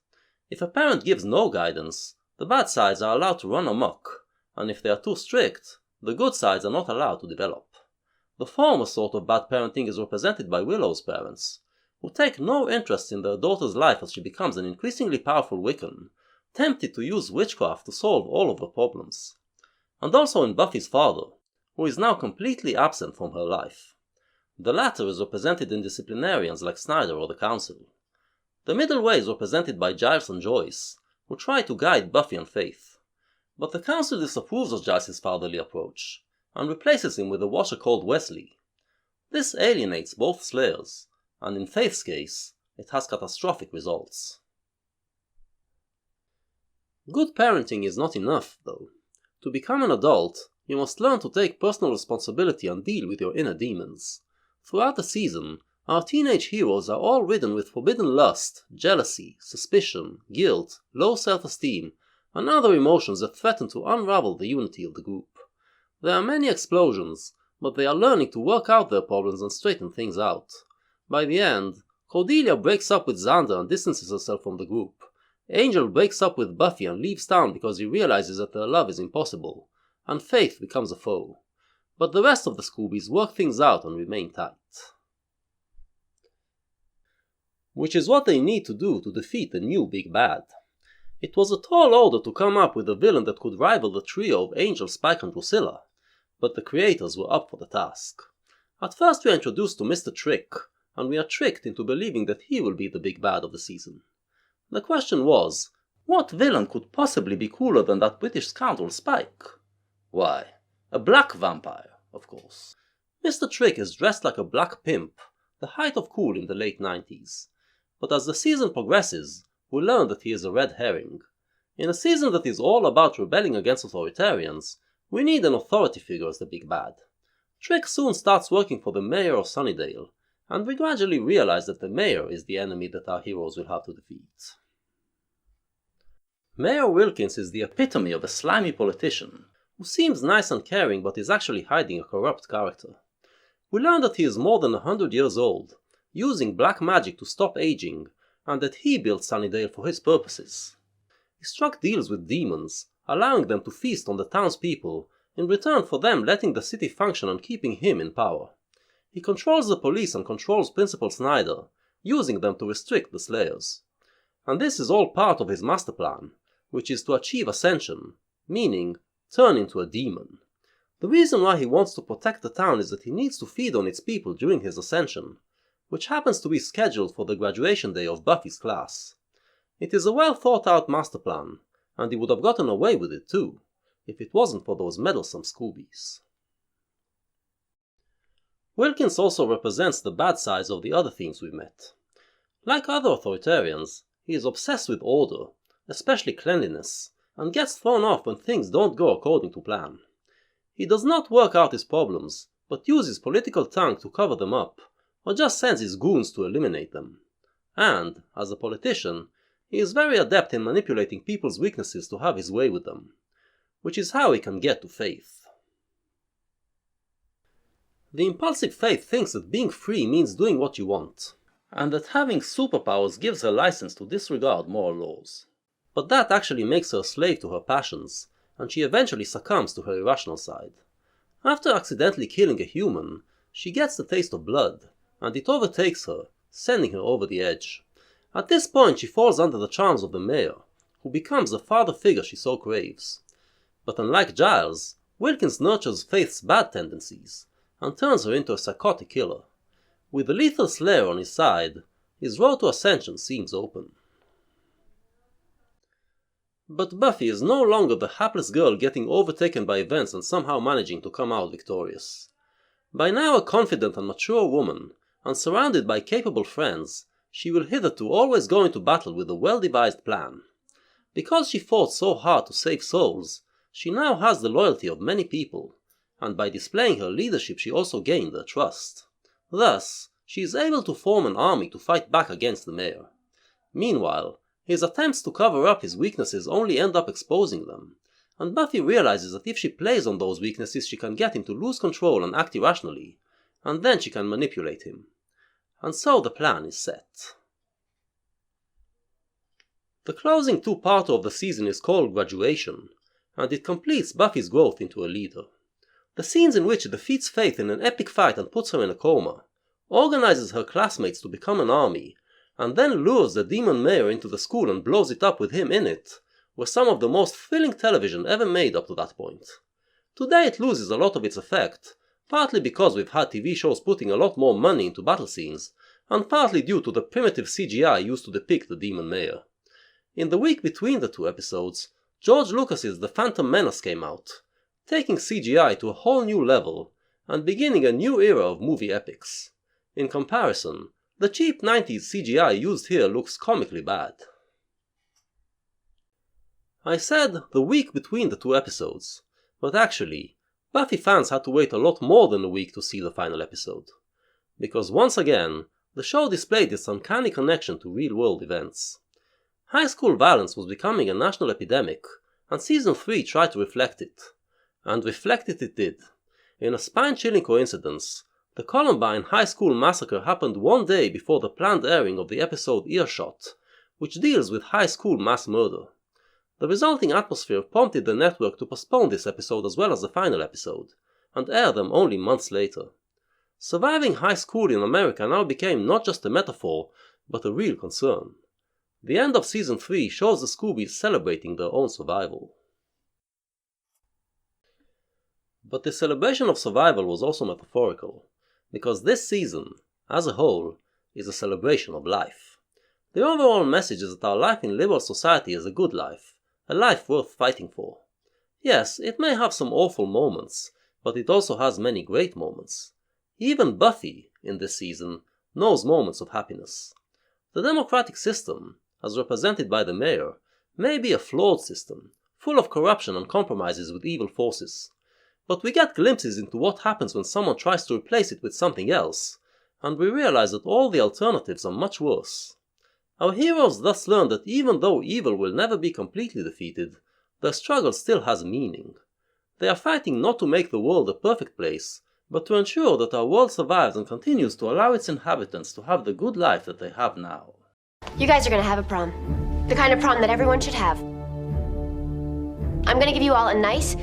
If a parent gives no guidance, the bad sides are allowed to run amok, and if they are too strict, the good sides are not allowed to develop. The former sort of bad parenting is represented by Willow's parents, who take no interest in their daughter's life as she becomes an increasingly powerful Wiccan, tempted to use witchcraft to solve all of her problems. And also in Buffy's father, who is now completely absent from her life. The latter is represented in disciplinarians like Snyder or the Council. The middle way is represented by Giles and Joyce, who try to guide Buffy and Faith. But the Council disapproves of Giles' fatherly approach, and replaces him with a watcher called Wesley. This alienates both Slayers, and in Faith's case, it has catastrophic results. Good parenting is not enough, though. To become an adult, you must learn to take personal responsibility and deal with your inner demons. Throughout the season, our teenage heroes are all ridden with forbidden lust, jealousy, suspicion, guilt, low self-esteem, and other emotions that threaten to unravel the unity of the group. There are many explosions, but they are learning to work out their problems and straighten things out. By the end, Cordelia breaks up with Xander and distances herself from the group. Angel breaks up with Buffy and leaves town because he realizes that their love is impossible, and Faith becomes a foe. but the rest of the Scoobies work things out and remain tight. Which is what they need to do to defeat the new big bad. It was a tall order to come up with a villain that could rival the trio of Angel, Spike and Drusilla, but the creators were up for the task. At first we are introduced to Mr. Trick, and we are tricked into believing that he will be the big bad of the season. The question was, what villain could possibly be cooler than that British scoundrel Spike? Why, a black vampire, of course. Mr. Trick is dressed like a black pimp, the height of cool in the late 90s. But as the season progresses, we learn that he is a red herring. In a season that is all about rebelling against authoritarians, we need an authority figure as the big bad. Trick soon starts working for the mayor of Sunnydale, and we gradually realize that the mayor is the enemy that our heroes will have to defeat. Mayor Wilkins is the epitome of a slimy politician, who seems nice and caring but is actually hiding a corrupt character. We learn that he is more than 100 years old, using black magic to stop aging, and that he built Sunnydale for his purposes. He struck deals with demons, allowing them to feast on the townspeople, in return for them letting the city function and keeping him in power. He controls the police and controls Principal Snyder, using them to restrict the Slayers. And this is all part of his master plan, which is to achieve ascension, meaning turn into a demon. The reason why he wants to protect the town is that he needs to feed on its people during his ascension, which happens to be scheduled for the graduation day of Buffy's class. It is a well thought out master plan, and he would have gotten away with it too, if it wasn't for those meddlesome Scoobies. Wilkins also represents the bad sides of the other themes we've met. Like other authoritarians, he is obsessed with order, especially cleanliness, and gets thrown off when things don't go according to plan. He does not work out his problems, but uses political tongue to cover them up, or just sends his goons to eliminate them. And, as a politician, he is very adept in manipulating people's weaknesses to have his way with them, which is how he can get to Faith. The impulsive Faith thinks that being free means doing what you want, and that having superpowers gives her license to disregard moral laws. But that actually makes her a slave to her passions, and she eventually succumbs to her irrational side. After accidentally killing a human, she gets the taste of blood, and it overtakes her, sending her over the edge. At this point she falls under the charms of the mayor, who becomes the father figure she so craves. But unlike Giles, Wilkins nurtures Faith's bad tendencies, and turns her into a psychotic killer. With the lethal Slayer on his side, his road to ascension seems open. But Buffy is no longer the hapless girl getting overtaken by events and somehow managing to come out victorious. By now a confident and mature woman, and surrounded by capable friends, she will hitherto always go into battle with a well-devised plan. Because she fought so hard to save souls, she now has the loyalty of many people, and by displaying her leadership she also gained their trust. Thus, she is able to form an army to fight back against the mayor. Meanwhile, his attempts to cover up his weaknesses only end up exposing them, and Buffy realizes that if she plays on those weaknesses she can get him to lose control and act irrationally, and then she can manipulate him. And so the plan is set. The closing two-parter of the season is called Graduation, and it completes Buffy's growth into a leader. The scenes in which she defeats Faith in an epic fight and puts her in a coma, organizes her classmates to become an army, and then lures the demon mayor into the school and blows it up with him in it, were some of the most thrilling television ever made up to that point. Today it loses a lot of its effect, partly because we've had TV shows putting a lot more money into battle scenes, and partly due to the primitive CGI used to depict the demon mayor. In the week between the two episodes, George Lucas's The Phantom Menace came out, taking CGI to a whole new level, and beginning a new era of movie epics. In comparison, the cheap 90s CGI used here looks comically bad. I said the week between the two episodes, but actually, Buffy fans had to wait a lot more than a week to see the final episode. Because once again, the show displayed its uncanny connection to real-world events. High school violence was becoming a national epidemic, and Season 3 tried to reflect it. And reflect it did. In a spine-chilling coincidence, the Columbine High School massacre happened one day before the planned airing of the episode Earshot, which deals with high school mass murder. The resulting atmosphere prompted the network to postpone this episode as well as the final episode, and air them only months later. Surviving high school in America now became not just a metaphor, but a real concern. The end of season 3 shows the Scoobies celebrating their own survival. But the celebration of survival was also metaphorical, because this season, as a whole, is a celebration of life. The overall message is that our life in liberal society is a good life, a life worth fighting for. Yes, it may have some awful moments, but it also has many great moments. Even Buffy, in this season, knows moments of happiness. The democratic system, as represented by the mayor, may be a flawed system, full of corruption and compromises with evil forces. But we get glimpses into what happens when someone tries to replace it with something else, and we realize that all the alternatives are much worse. Our heroes thus learn that even though evil will never be completely defeated, their struggle still has meaning. They are fighting not to make the world a perfect place, but to ensure that our world survives and continues to allow its inhabitants to have the good life that they have now. You guys are gonna have a prom. The kind of prom that everyone should have. I'm gonna give you all a nice,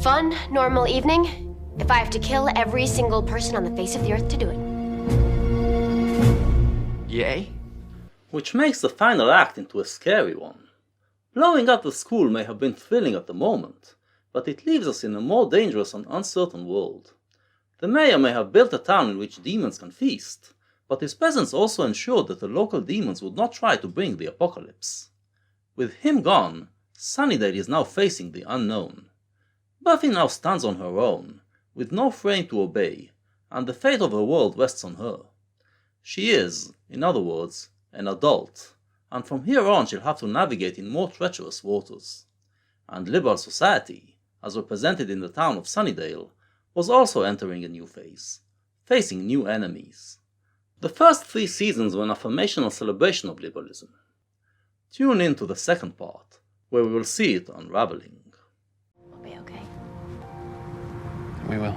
fun, normal evening if I have to kill every single person on the face of the earth to do it. Yay? Which makes the final act into a scary one. Blowing up the school may have been thrilling at the moment, but it leaves us in a more dangerous and uncertain world. The mayor may have built a town in which demons can feast, but his presence also ensured that the local demons would not try to bring the apocalypse. With him gone, Sunnydale is now facing the unknown. Buffy now stands on her own, with no frame to obey, and the fate of her world rests on her. She is, in other words, an adult, and from here on she'll have to navigate in more treacherous waters. And liberal society, as represented in the town of Sunnydale, was also entering a new phase, facing new enemies. The first 3 seasons were an affirmational celebration of liberalism. Tune in to the second part, where we will see it unraveling. We'll be okay. We will.